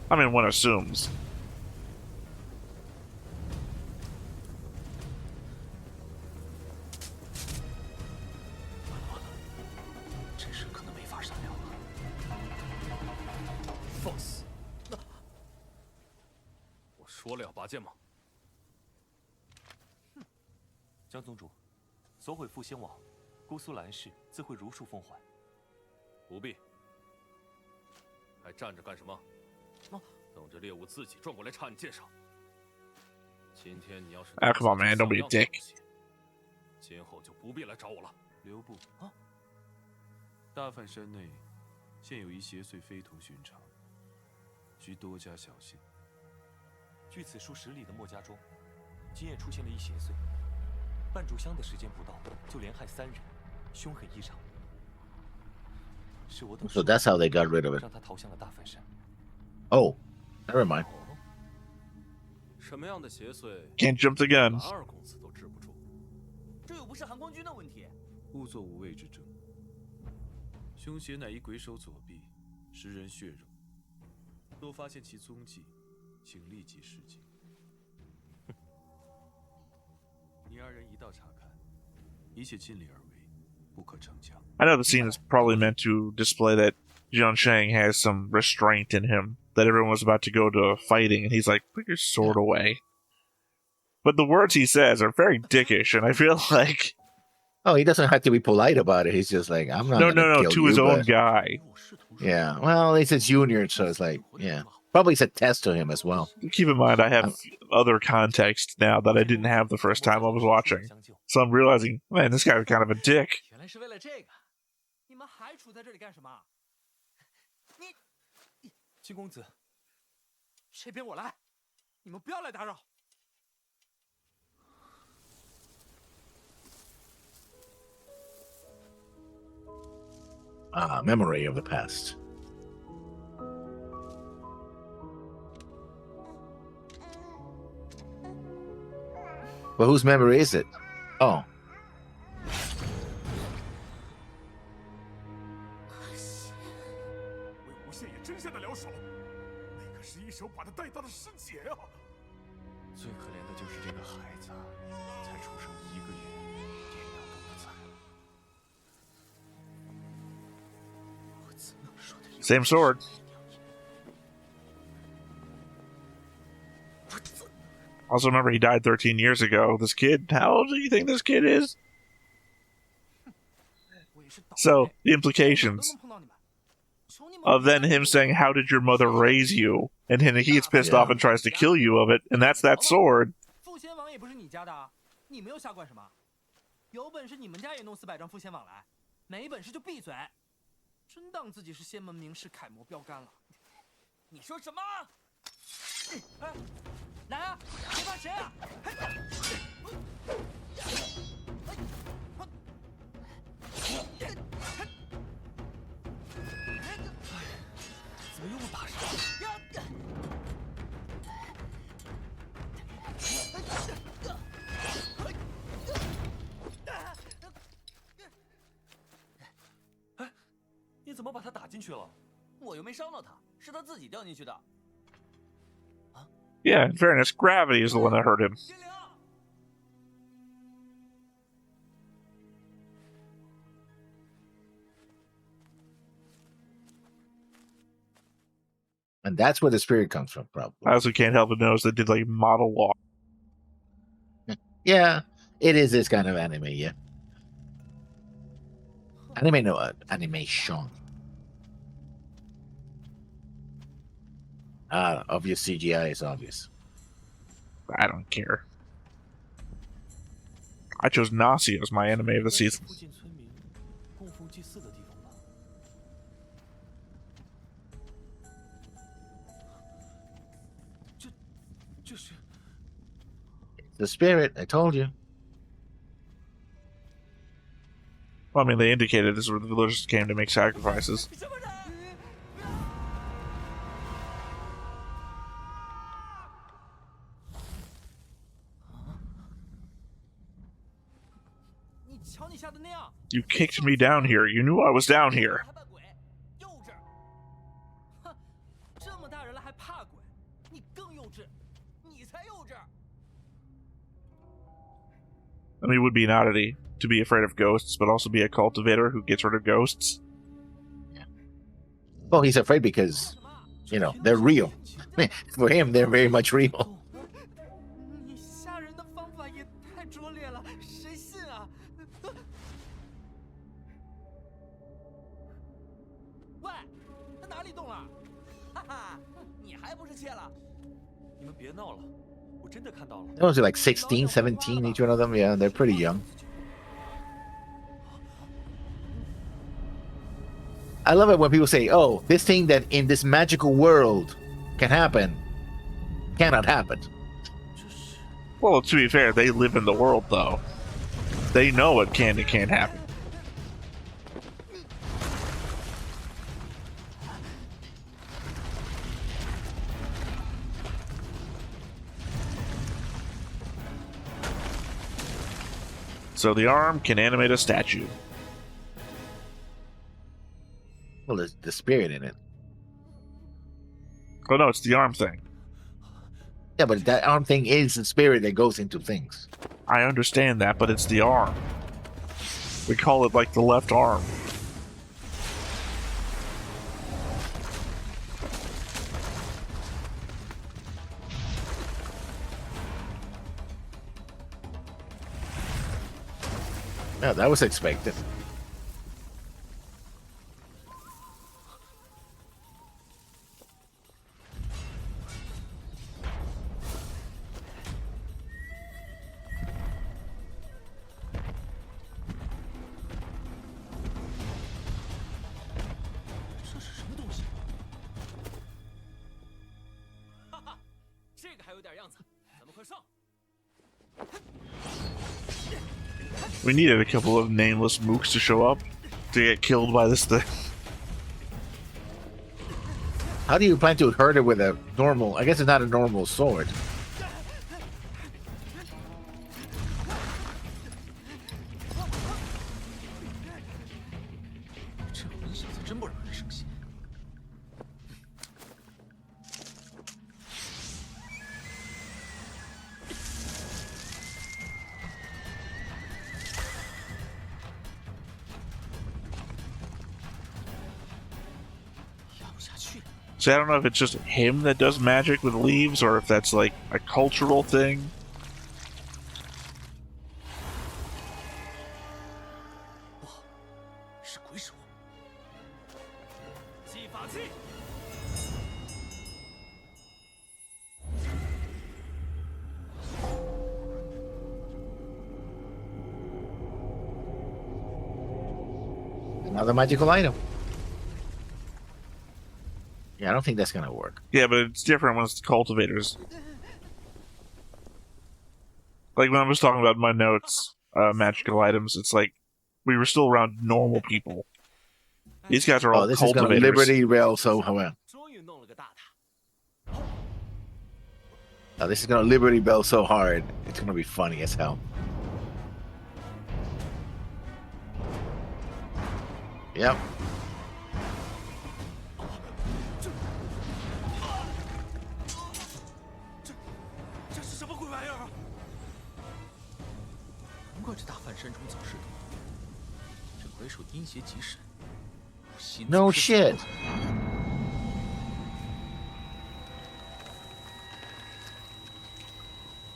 I mean, one assumes. 这事可能没法商量了。放肆！我说了要拔剑吗？江宗主，所毁副仙网，姑苏兰氏自会如数奉还。不必，还站着干什么？等着猎物自己转过来插你剑上。今天你要是 Come on, man, don't be a dick. 今后就不必来找我了。留步啊！大梵山内现有一邪祟非同寻常，需多加小心。距此数10里的墨家庄，今夜出现了一邪祟，半炷香的时间不到，就连害3人，凶狠异常。是我等 So that's how they got rid of it. 让他逃向了大梵山。 Oh, never mind. 什么样的邪祟 Can't jump the gun. 韩二公子都治不住？这又不是韩光君的问题。勿作无谓之争。凶邪乃以鬼手左臂，食人血肉。若发现其踪迹，请立即示警。你二人一道查看，一切尽力而为，不可逞强。 I know the scene is probably meant to display that Jian Shang has some restraint in him, that everyone was about to go to fighting, and he's like, put your sword away. But the words he says are very dickish, and I feel like... Oh, he doesn't have to be polite about it. He's just like, I'm not. No, kill to you, his own but- guy. Yeah, well, he's a junior, so it's like, yeah. Probably it's a test to him as well. Keep in mind, I have other context now that I didn't have the first time I was watching. So I'm realizing, man, this guy's kind of a dick. 原来是为了这个，你们还杵在这里干什么？金公子，这边我来，你们不要来打扰。 Ah, memory of the past. Well, whose memory is it? Oh. 为无限也真下得了手，那可是一手把他带大的师姐啊！最可怜的就是这个孩子，才出生1个月，爹娘都不在了。我怎能说的？ Same sword. Also, remember, he died 13 years ago. This kid, how old do you think this kid is? So, the implications of then him saying, how did your mother raise you? And then he gets pissed off and tries to kill you of it, and that's that sword. 副仙王也不是你家的，你们又瞎管什么？有本事你们家也弄400张副仙网来，没本事就闭嘴！真当自己是仙门名士、楷模标杆了？你说什么？哎，来啊！谁怕谁啊？怎么又打上了？哎，你怎么把他打进去了？我又没伤到他，是他自己掉进去的。 Yeah, in fairness, gravity is the one that hurt him. And that's where the spirit comes from, probably. I also can't help but notice they did like model walk. Yeah, it is this kind of anime, yeah. Anime, no, animation. Obvious CGI is obvious. I don't care. I chose Nausea as my anime of the season. 附近村民供奉祭祀的地方吧。这是 The spirit, I told you. Well, I mean, they indicated this is where the villagers came to make sacrifices. 什么人？你瞧你吓得那样！ You kicked me down here. You knew I was down here. 还扮鬼，幼稚！哼，这么大人了还怕鬼？你更幼稚，你才幼稚！ I mean, it would be an oddity to be afraid of ghosts, but also be a cultivator who gets rid of ghosts. Well, he's afraid because, you know, they're real. For him, they're very much real. 你吓人的方法也太拙劣了，谁信啊？喂，他哪里动了？哈哈，你还不是怯了？你们别闹了，我真的看到了。 Those are like 16, 17, each one of them. Yeah, they're pretty young. I love it when people say, oh, this thing that in this magical world can happen cannot happen. Well, to be fair, they live in the world, though. They know what can and can't happen. So the arm can animate a statue. Well, there's the spirit in it. Oh no, it's the arm thing. Yeah, but that arm thing is the spirit that goes into things. I understand that, but it's the arm. We call it like the left arm. Yeah, that was expected. We needed a couple of nameless mooks to show up to get killed by this thing. How do you plan to hurt it with a normal? I guess it's not a normal sword. See, I don't know if it's just him that does magic with leaves or if that's like a cultural thing. Another magical item. Yeah, I don't think that's gonna work. Yeah, but it's different when it's the cultivators. Like when I was talking about my notes, magical items, it's like we were still around normal people. These guys are all this cultivators. is gonna Liberty Rail so well. Oh, this is gonna Liberty Bell so hard. It's gonna be funny as hell. Yep. No shit.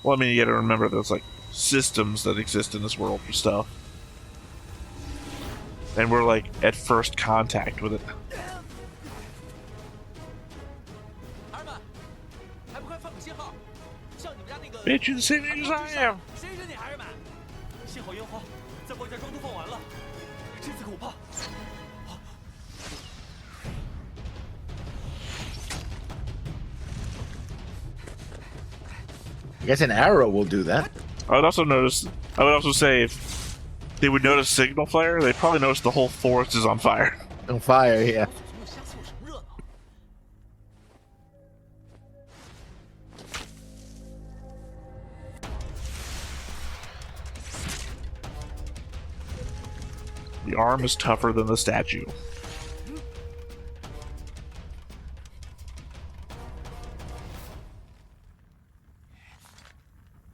Well, I mean, you gotta remember there's like systems that exist in this world for stuff. And we're like at first contact with it. Bitch, you're the same age as I am. 谁是你孩儿们？幸好烟花在包家庄都放完了，这次可怕。 I guess an arrow will do that. I would also say if they would notice signal flare, they'd probably notice the whole forest is on fire. On fire, yeah. 又瞎凑什么热闹？ The arm is tougher than the statue.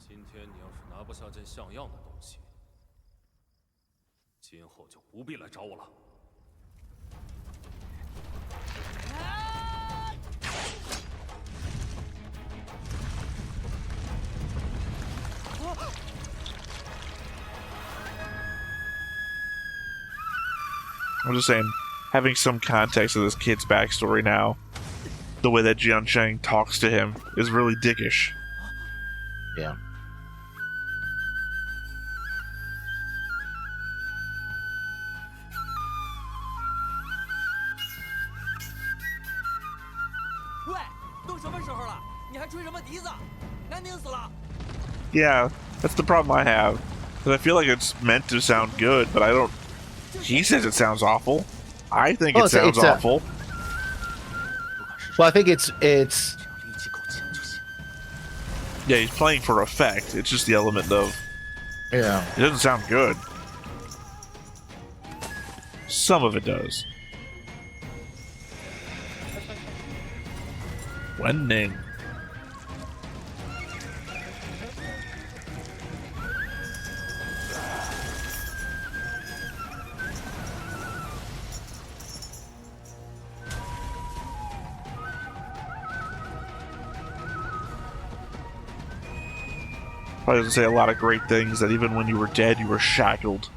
今天你要是拿不下件像样的东西，今后就不必来找我了。 I'm just saying, having some context of this kid's backstory now, the way that Jian Sheng talks to him is really dickish. Yeah. 喂，都什么时候了，你还吹什么笛子？难听死了！ Yeah, that's the problem I have. Because I feel like it's meant to sound good, but I don't. He says it sounds awful. I think Well, it sounds it's awful. Well, I think it's 只要力气够强就行。 Yeah, he's playing for effect. It's just the element of yeah. it doesn't sound good. Some of it does. Wenning. Probably doesn't say a lot of great things that even when you were dead, you were shackled.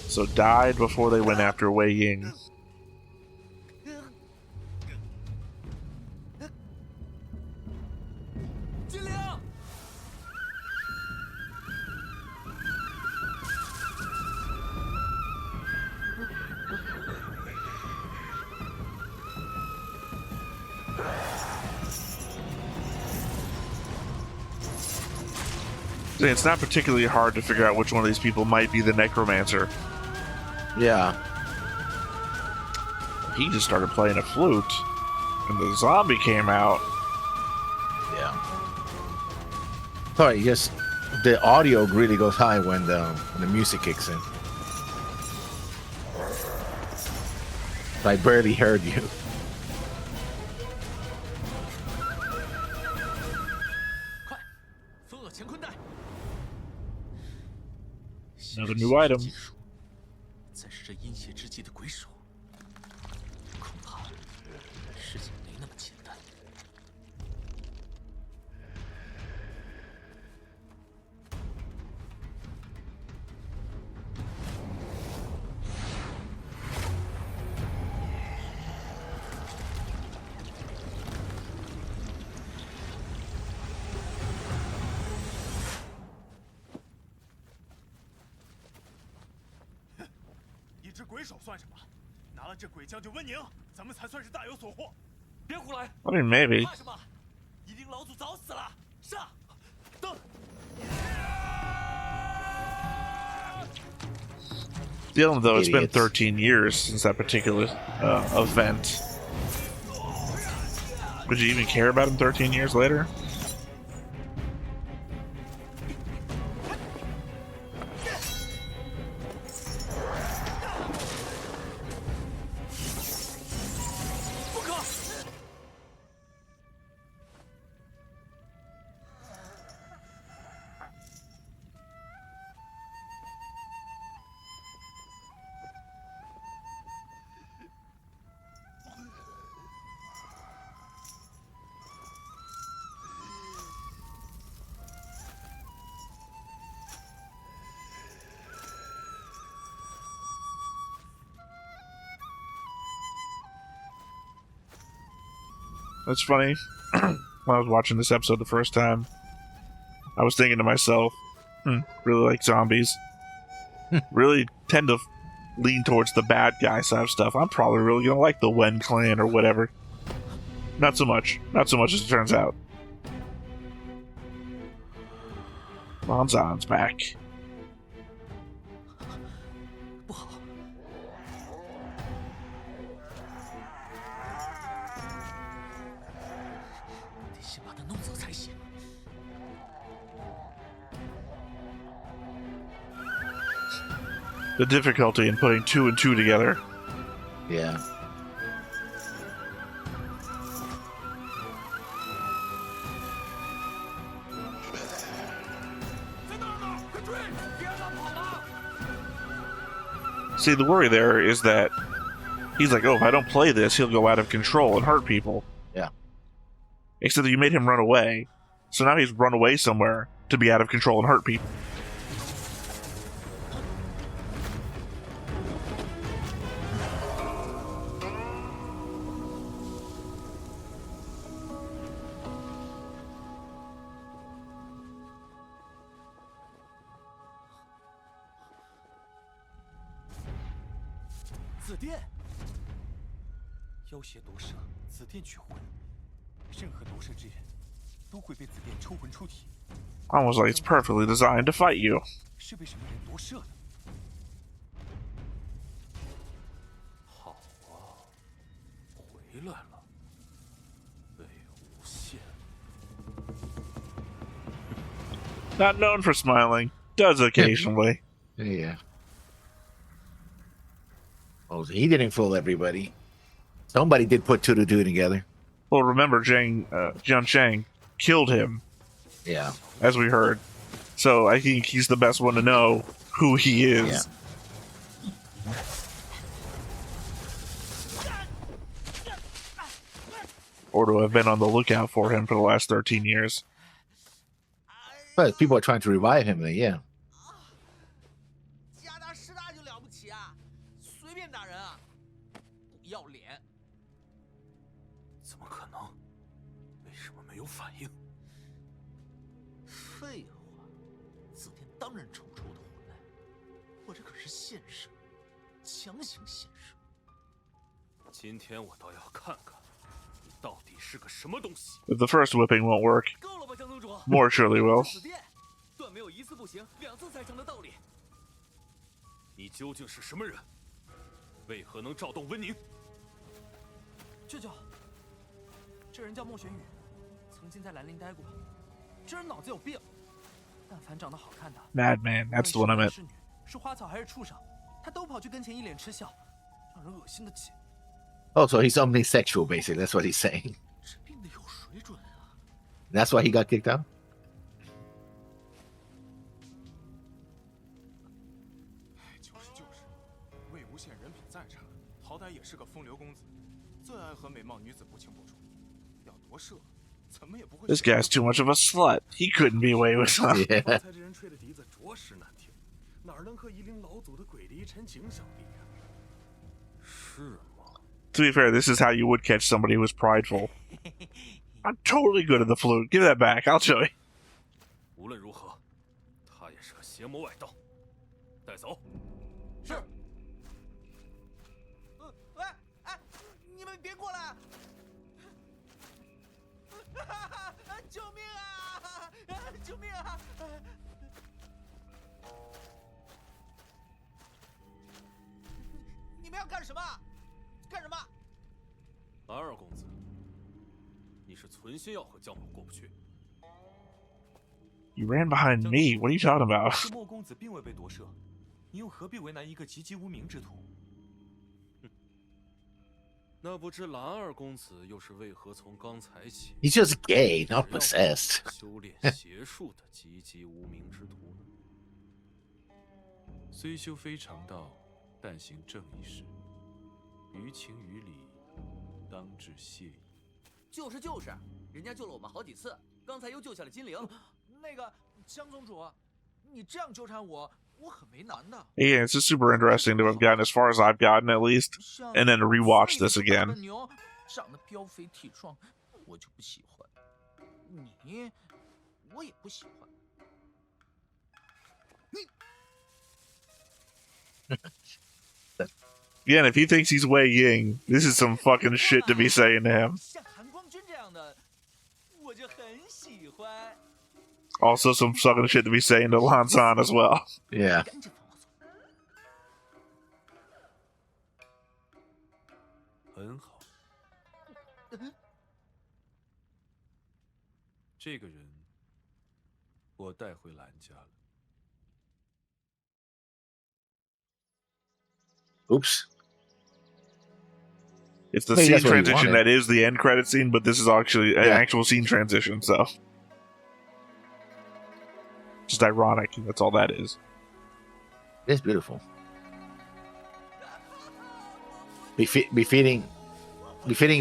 So died before they went after Wei Ying. 金灵，It's not particularly hard to figure out which one of these people might be the necromancer. Yeah. He just started playing a flute, and the zombie came out. Yeah. Sorry, just the audio really goes high when the music kicks in. I barely heard you. Another new item. 才是这阴邪之际的鬼手，恐怕事情没那么简单。一只鬼手算什么？拿了这鬼将就温宁，咱们才算是大有所获。别胡来！ I mean, maybe. 怕什么？一定老祖早死了！上！等！ The element, though, it's been Idiots. 13 years since that particular event. Would you even care about him 13 years later? It's funny. When I was watching this episode the first time, I was thinking to myself, really like zombies. Really tend to lean towards the bad guy side of stuff. I'm probably really gonna like the Wen clan or whatever. Not so much. Not so much as it turns out. Monzon's back. 不好，得先把他弄走才行。 The difficulty in putting 2 and 2 together. Yeah. See, the worry there is that he's like, oh, if I don't play this, he'll go out of control and hurt people. Yeah. Except that you made him run away. So now he's run away somewhere to be out of control and hurt people. Almost like it's perfectly designed to fight you. 是被什么人夺舍的？好啊，回来了，被无限。 Not known for smiling. Does occasionally. Yeah. Oh, he didn't fool everybody. Somebody did put 2 to 2 together. Well, remember, Jian Shang killed him, Yeah. as we heard. So I think he's the best one to know who he is. Yeah. Or to have been on the lookout for him for the last 13 years. But people are trying to revive him, then, yeah. 加大师大就了不起啊，随便打人啊，不要脸。怎么可能？为什么没有反应？废话，子殿当然抽不出我的魂来，我这可是现世，强行现世。今天我倒要看看，你到底是个什么东西。 If the first whipping won't work, 够了吧，江宗主？ more surely will. 子殿断没有一次不行，2次才成的道理。你究竟是什么人？为何能召动温宁？舅舅，这人叫莫玄羽，曾经在兰陵待过。这人脑子有病，但凡长得好看的， Madman, that's the one I 无论 meant. 是男是女，是花草还是畜生，他都跑去跟前一脸嗤笑，让人恶心的紧。 Oh, so he's omnisexual, basically. That's what he's saying. 这病得有水准啊！ That's why he got kicked out? 就是，魏无羡人品再差，好歹也是个风流公子，最爱和美貌女子不清不楚。要夺舍，怎么也不会。 This guy's too much of a slut. He couldn't be away with him. Yeah. 刚才这人吹的笛子着实难听，哪能和夷陵老祖的鬼离陈情相比啊？是吗？ To be fair, this is how you would catch somebody who was prideful. I'm totally good at the flute. Give that back. I'll show you. 无论如何，他也是个邪魔外道，带走。是。喂，哎，你们别过来！救命啊！救命啊！你们要干什么？干什么？蓝二公子，你是存心要和江某过不去？ You ran behind me. What are you talking about? 是莫公子并未被夺舍，你又何必为难一个籍籍无名之徒？那不知蓝二公子又是为何从刚才起 He's just gay, not possessed. 修炼邪术的籍籍无名之徒呢？虽修非常道，但行正义事，于情于理，当致谢意。就是，人家救了我们好几次，刚才又救下了金陵。那个江宗主，你这样纠缠我，我很为难的。 Yeah, it's just super interesting to have gotten as far as I've gotten, at least, and then to rewatch this again. 牛长得膘肥体壮，我就不喜欢，你，我也不喜欢。Again, if he thinks he's Wei Ying, this is some fucking shit to be saying to him. 像韩光君这样的，我就很喜欢。 Also, some fucking shit to be saying to Lan San as well. Yeah. 赶紧放我走。很好。这个人，我带回兰家了。 Oops. It's the Maybe scene that's what he transition wanted. that is the end credit scene, but this is actually an Yeah. actual scene transition, so. Just ironic, that's all that is. It's beautiful. Befitting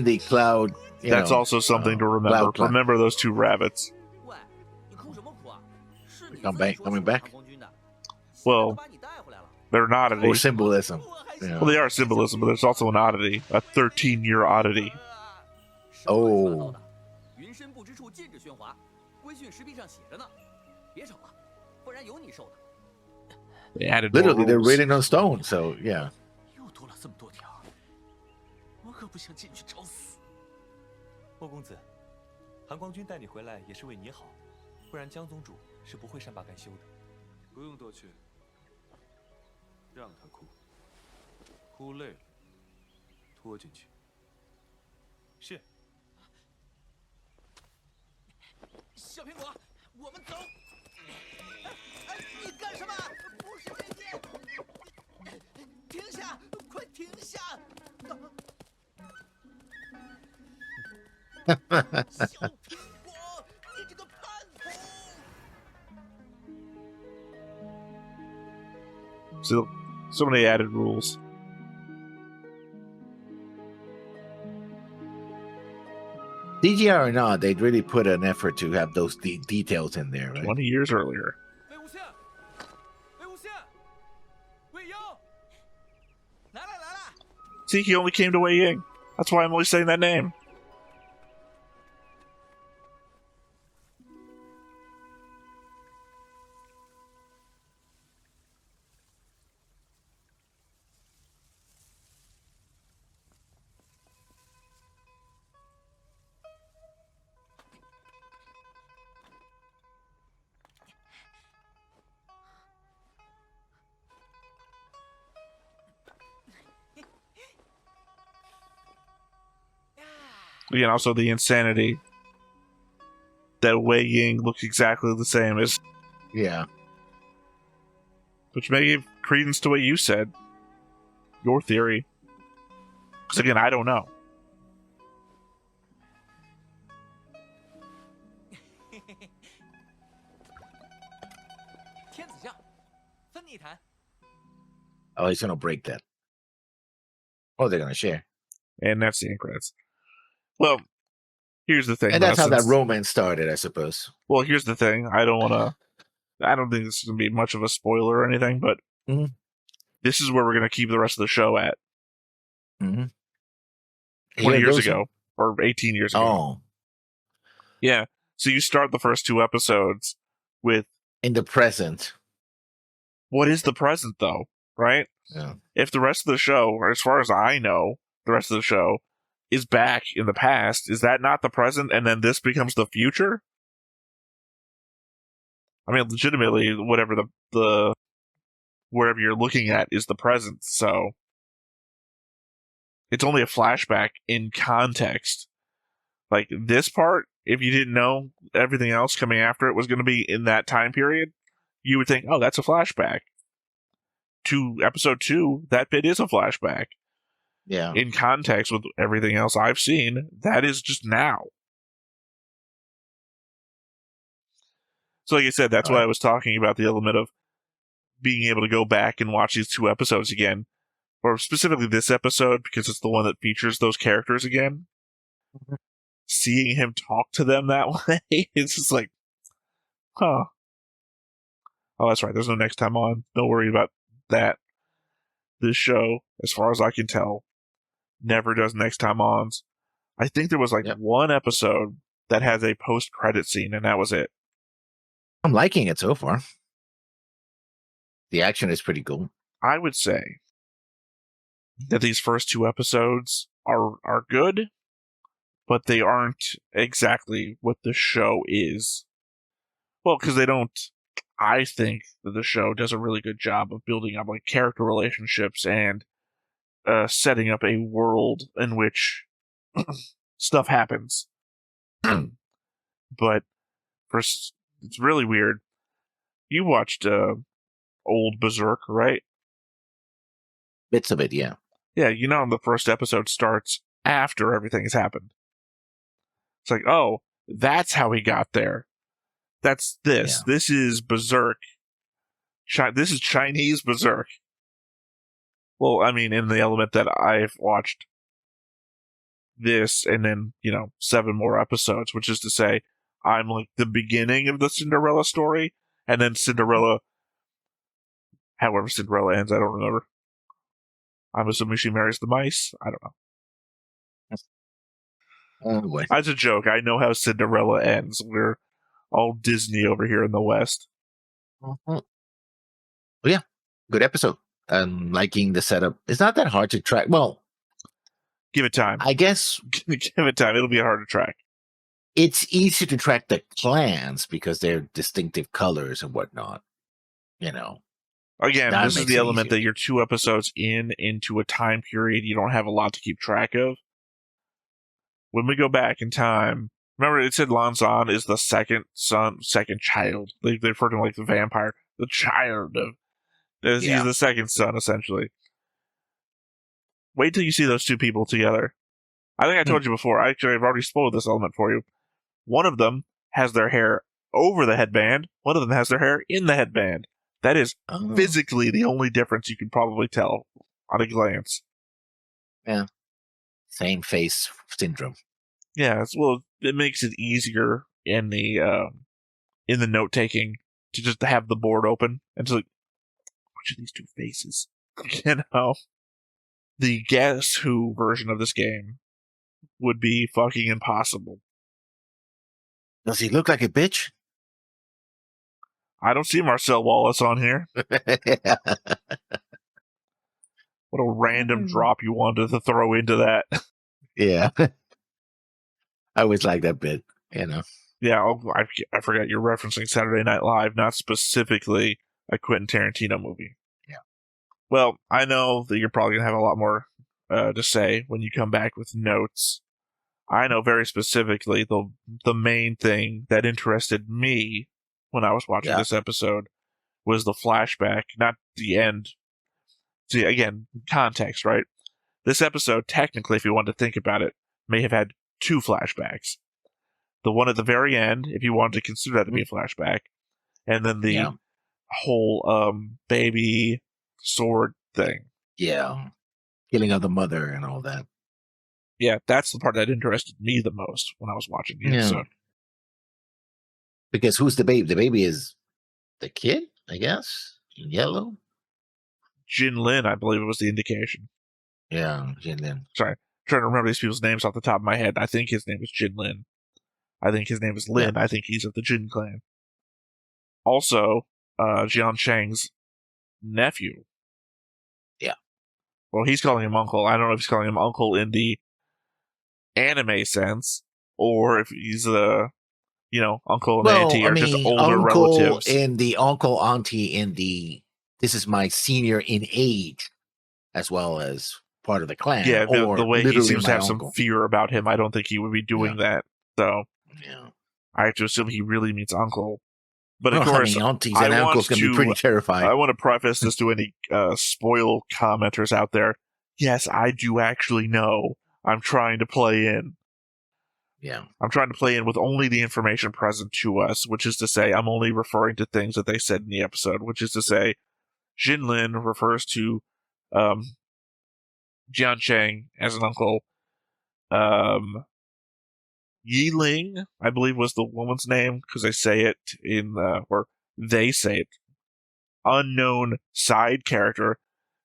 the cloud. That's also something to remember. Cloud. Remember those two rabbits. 喂，你哭什么哭啊？是你 Coming back. 韩光君的， Well, 都把你带回来了。 they're an oddity. Or symbolism. Yeah. Well, they are symbolism, but there's also an oddity. A 13-year oddity. Oh. 云深不知处禁止喧哗，规训石壁上写着呢。别吵了，不然有你受的。 They added more Literally, they're rules. written on stone, so yeah. 又多了这么多条，我可不想进去找死。莫公子，韩光君带你回来也是为你好，不然江宗主是不会善罢甘休的。不用多劝，让他哭，哭累了，拖进去。是。小苹果，我们走。你干什么？不是这些！停下！快停下！小苹果，你这个叛徒！ So many added rules. DGR or not, they'd really put an effort to have those details in there, right? 20 years earlier. 魏无羡，魏无羡，魏婴，来了来了！ See, he only came to Wei Ying. That's why I'm only saying that name. Again, also the insanity that Wei Ying looks exactly the same as. Yeah. Which may give credence to what you said. Your theory. Because again, I don't know. 天子下，分你一坛。 Oh, he's gonna break that. Oh, they're gonna share. And that's the end credits. Well, here's the thing. And that's how that since- romance started, I suppose. Well, here's the thing. I don't think this is going to be much of a spoiler or anything, but Mhm. this is where we're going to keep the rest of the show at. Mm-hmm. 20 years ago. Or 18 years ago. Oh. Yeah. So you start the first two episodes with... In the present. What is the present, though? Right? Yeah. If the rest of the show, or as far as I know, the rest of the show is back in the past, is that not the present, and then this becomes the future? I mean, legitimately, whatever the wherever you're looking at is the present, so it's only a flashback in context. Like, this part, if you didn't know everything else coming after it was going to be in that time period, you would think, oh, that's a flashback. To episode 2, that bit is a flashback. Yeah. In context with everything else I've seen, that is just now. So like I said, that's why I was talking about the element of being able to go back and watch these two episodes again. Or specifically this episode, because it's the one that features those characters again. Mm-hmm. Seeing him talk to them that way, it's just like, huh. Oh, that's right, there's no next time on. Don't worry about that. This show, as far as I can tell, never does next time ons. I think there was like one episode that has a post-credit scene, and that was it. I'm liking it so far. The action is pretty cool. I would say that these first 2 episodes are good, but they aren't exactly what the show is. Well, because they don't. I think that the show does a really good job of building up like character relationships and setting up a world in which stuff happens. But it's really weird. You watched old Berserk, right? Bits of it, yeah. Yeah, you know, the first episode starts after everything has happened. It's like, oh, that's how he got there. That's this. Yeah. This is Berserk. This is Chinese Berserk. Well, I mean, in the element that I've watched this and then, 7 more episodes, which is to say, I'm like the beginning of the Cinderella story, and then Cinderella, however Cinderella ends, I don't remember. I'm assuming she marries the mice. I don't know. That's a joke. I know how Cinderella ends. We're all Disney over here in the West. Well, yeah, good episode. I'm liking the setup. It's not that hard to track. Well, give it time. I guess give it time. It'll be hard to track. It's easy to track the clans because they're distinctive colors and whatnot. Again, this is the element that you're 2 episodes into a time period you don't have a lot to keep track of. When we go back in time, remember it said Lanzan is the second child. They refer to him like the vampire, the child of. He's the second son, essentially. Wait till you see those 2 people together. I think I told you before. Actually, I've already spoiled this element for you. One of them has their hair over the headband. One of them has their hair in the headband. That is physically the only difference you can probably tell on a glance. Yeah. Same face syndrome. Yeah, it makes it easier in the note taking to just have the board open and just like, which of these 2 faces? The Guess Who version of this game would be fucking impossible. Does he look like a bitch? I don't see Marcel Wallace on here. What a random drop you wanted to throw into that. Yeah. I always like that bit, Yeah, I forgot you're referencing Saturday Night Live, not specifically a Quentin Tarantino movie. Yeah. Well, I know that you're probably going to have a lot more to say when you come back with notes. I know very specifically the main thing that interested me when I was watching this episode was the flashback, not the end. See, again, context, right? This episode, technically, if you want to think about it, may have had 2 flashbacks. The one at the very end, if you wanted to consider that to be a flashback, and then the whole baby sword thing. Yeah. Killing of the mother and all that. Yeah, that's the part that interested me the most when I was watching the episode. Because who's the baby? The baby is the kid, I guess? In yellow? Jin Lin, I believe it was the indication. Yeah, Jin Lin. Sorry, I'm trying to remember these people's names off the top of my head. I think his name was Jin Lin. I think his name is Lin. Yeah. I think he's of the Jin clan. Also, Jian Chang's nephew. Yeah. Well, he's calling him uncle. I don't know if he's calling him uncle in the anime sense, or if he's uncle and auntie are just older relatives. And the uncle, auntie in the this is my senior in age, as well as part of the clan. Yeah, the way he seems to have some fear about him, I don't think he would be doing that. So I have to assume he really means uncle. But of course, aunties and uncles can be pretty terrifying. I want to preface this to any spoil commenters out there. Yes, I do actually know. I'm trying to play in. Yeah. I'm trying to play in with only the information present to us, which is to say, I'm only referring to things that they said in the episode, which is to say, Jinlin refers to Jian Chang as an uncle. Yiling, I believe, was the woman's name, because they say it or they say it. Unknown side character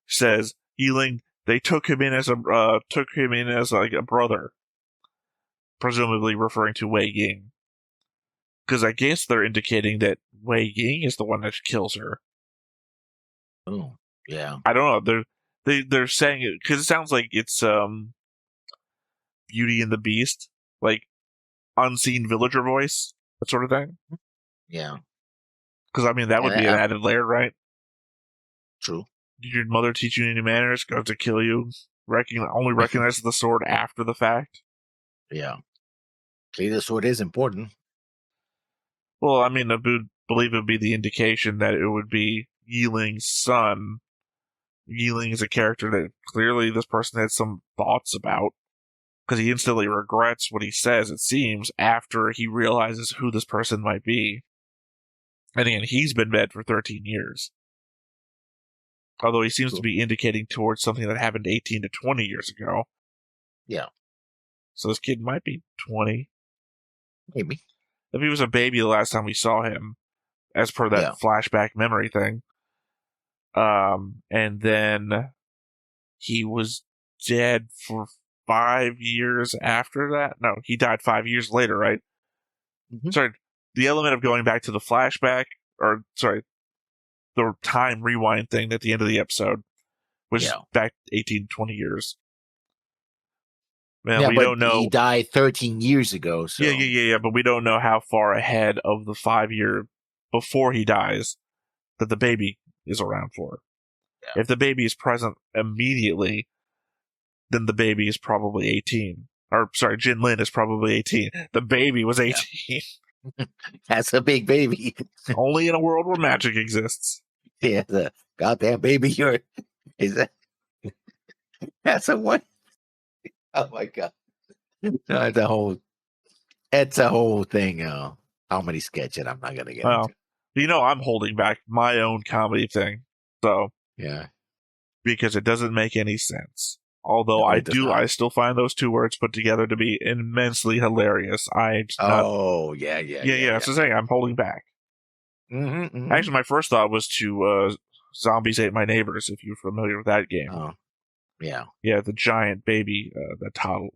says Yiling. They took him in as like a brother. presumably referring to Wei Ying. Because I guess they're indicating that Wei Ying is the one that kills her. Oh, yeah. I don't know. They're saying it because it sounds like it's Beauty and the Beast, like unseen villager voice, that sort of thing. Yeah. Because I mean that would be an added layer, right? True. Did your mother teach you any manners? Going to kill you? Only recognize the sword after the fact? Yeah. Clearly the sword is important. Well, I mean, I believe it would be the indication that it would be Yiling's son. Yiling is a character that clearly this person had some thoughts about, because he instantly regrets what he says, it seems, after he realizes who this person might be. And again, he's been dead for 13 years. Although he seems to be indicating towards something that happened 18 to 20 years ago. Yeah. So this kid might be 20. Maybe. If he was a baby the last time we saw him, as per that flashback memory thing. And then he was dead for 5 years after that? No, he died 5 years later, right? Mm-hmm. Sorry, the element of going back to the flashback, the time rewind thing at the end of the episode was back 18, 20 years. Man, we don't know. He died 13 years ago. So. Yeah, but we don't know how far ahead of the 5 year before he dies that the baby is around for. Yeah. If the baby is present immediately, then the baby is probably 18. Or, sorry, Jin Lin is probably 18. The baby was 18. Yeah. That's a big baby. Only in a world where magic exists. Yeah, the goddamn baby. That's a what? Oh my god! It's a whole thing. Comedy sketch, and I'm not gonna get into. You know, I'm holding back my own comedy thing, so yeah, because it doesn't make any sense. Although no, I still find those two words put together to be immensely hilarious. Yeah. So saying I'm holding back. Mm-hmm. Actually, my first thought was to Zombies Ate My Neighbors, if you're familiar with that game. Oh. Yeah. Yeah, the giant baby that toddled.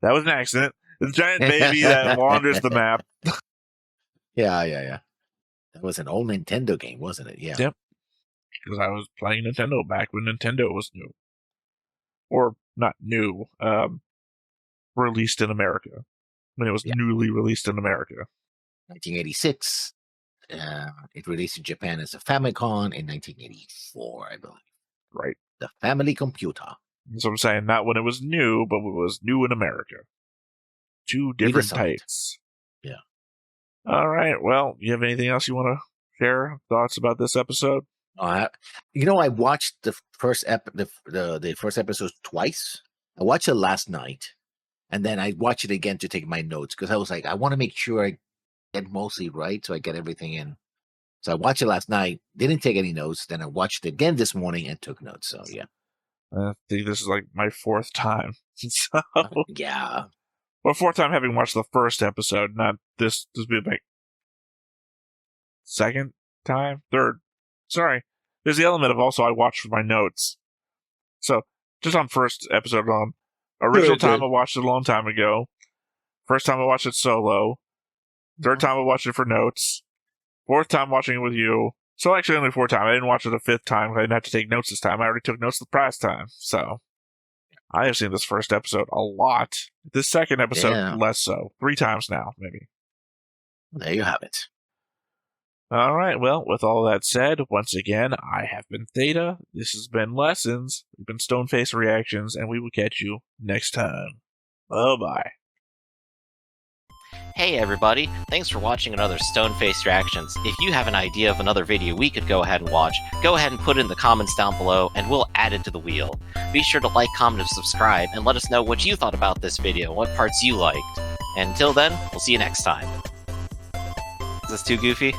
That was an accident. The giant baby that wanders the map. Yeah. That was an old Nintendo game, wasn't it? Yeah. Yep. Because I was playing Nintendo back when Nintendo was new. Or, not new, released in America. When it was newly released in America. 1986. It released in Japan as a Famicom in 1984, I believe. Right. The family computer. So I'm saying not when it was new, but when it was new in America. Two different types. Yeah. All right. Well, you have anything else you want to share? Thoughts about this episode? I watched the first the first episode twice. I watched it last night, and then I watched it again to take my notes because I was like, I want to make sure I get mostly right, so I get everything in. So I watched it last night, didn't take any notes. Then I watched it again this morning and took notes. So yeah, I think this is like my fourth time. So yeah, well, fourth time having watched the first episode, not this. This would be my second time, third. Sorry, there's the element of also I watched for my notes. So just on first episode, original time I watched it a long time ago. First time I watched it solo. Third time I watched it for notes. Fourth time watching it with you. So actually only fourth time. I didn't watch it a fifth time because I didn't have to take notes this time. I already took notes the past time. So I have seen this first episode a lot. This second episode, less so. 3 times now, maybe. There you have it. All right. Well, with all that said, once again, I have been Theta. This has been Lessons. We've been Stoneface Reactions, and we will catch you next time. Bye-bye. Hey everybody, thanks for watching another Stoneface Reactions. If you have an idea of another video we could go ahead and watch, go ahead and put it in the comments down below and we'll add it to the wheel. Be sure to like, comment, and subscribe and let us know what you thought about this video and what parts you liked. And until then, we'll see you next time. Is this too goofy?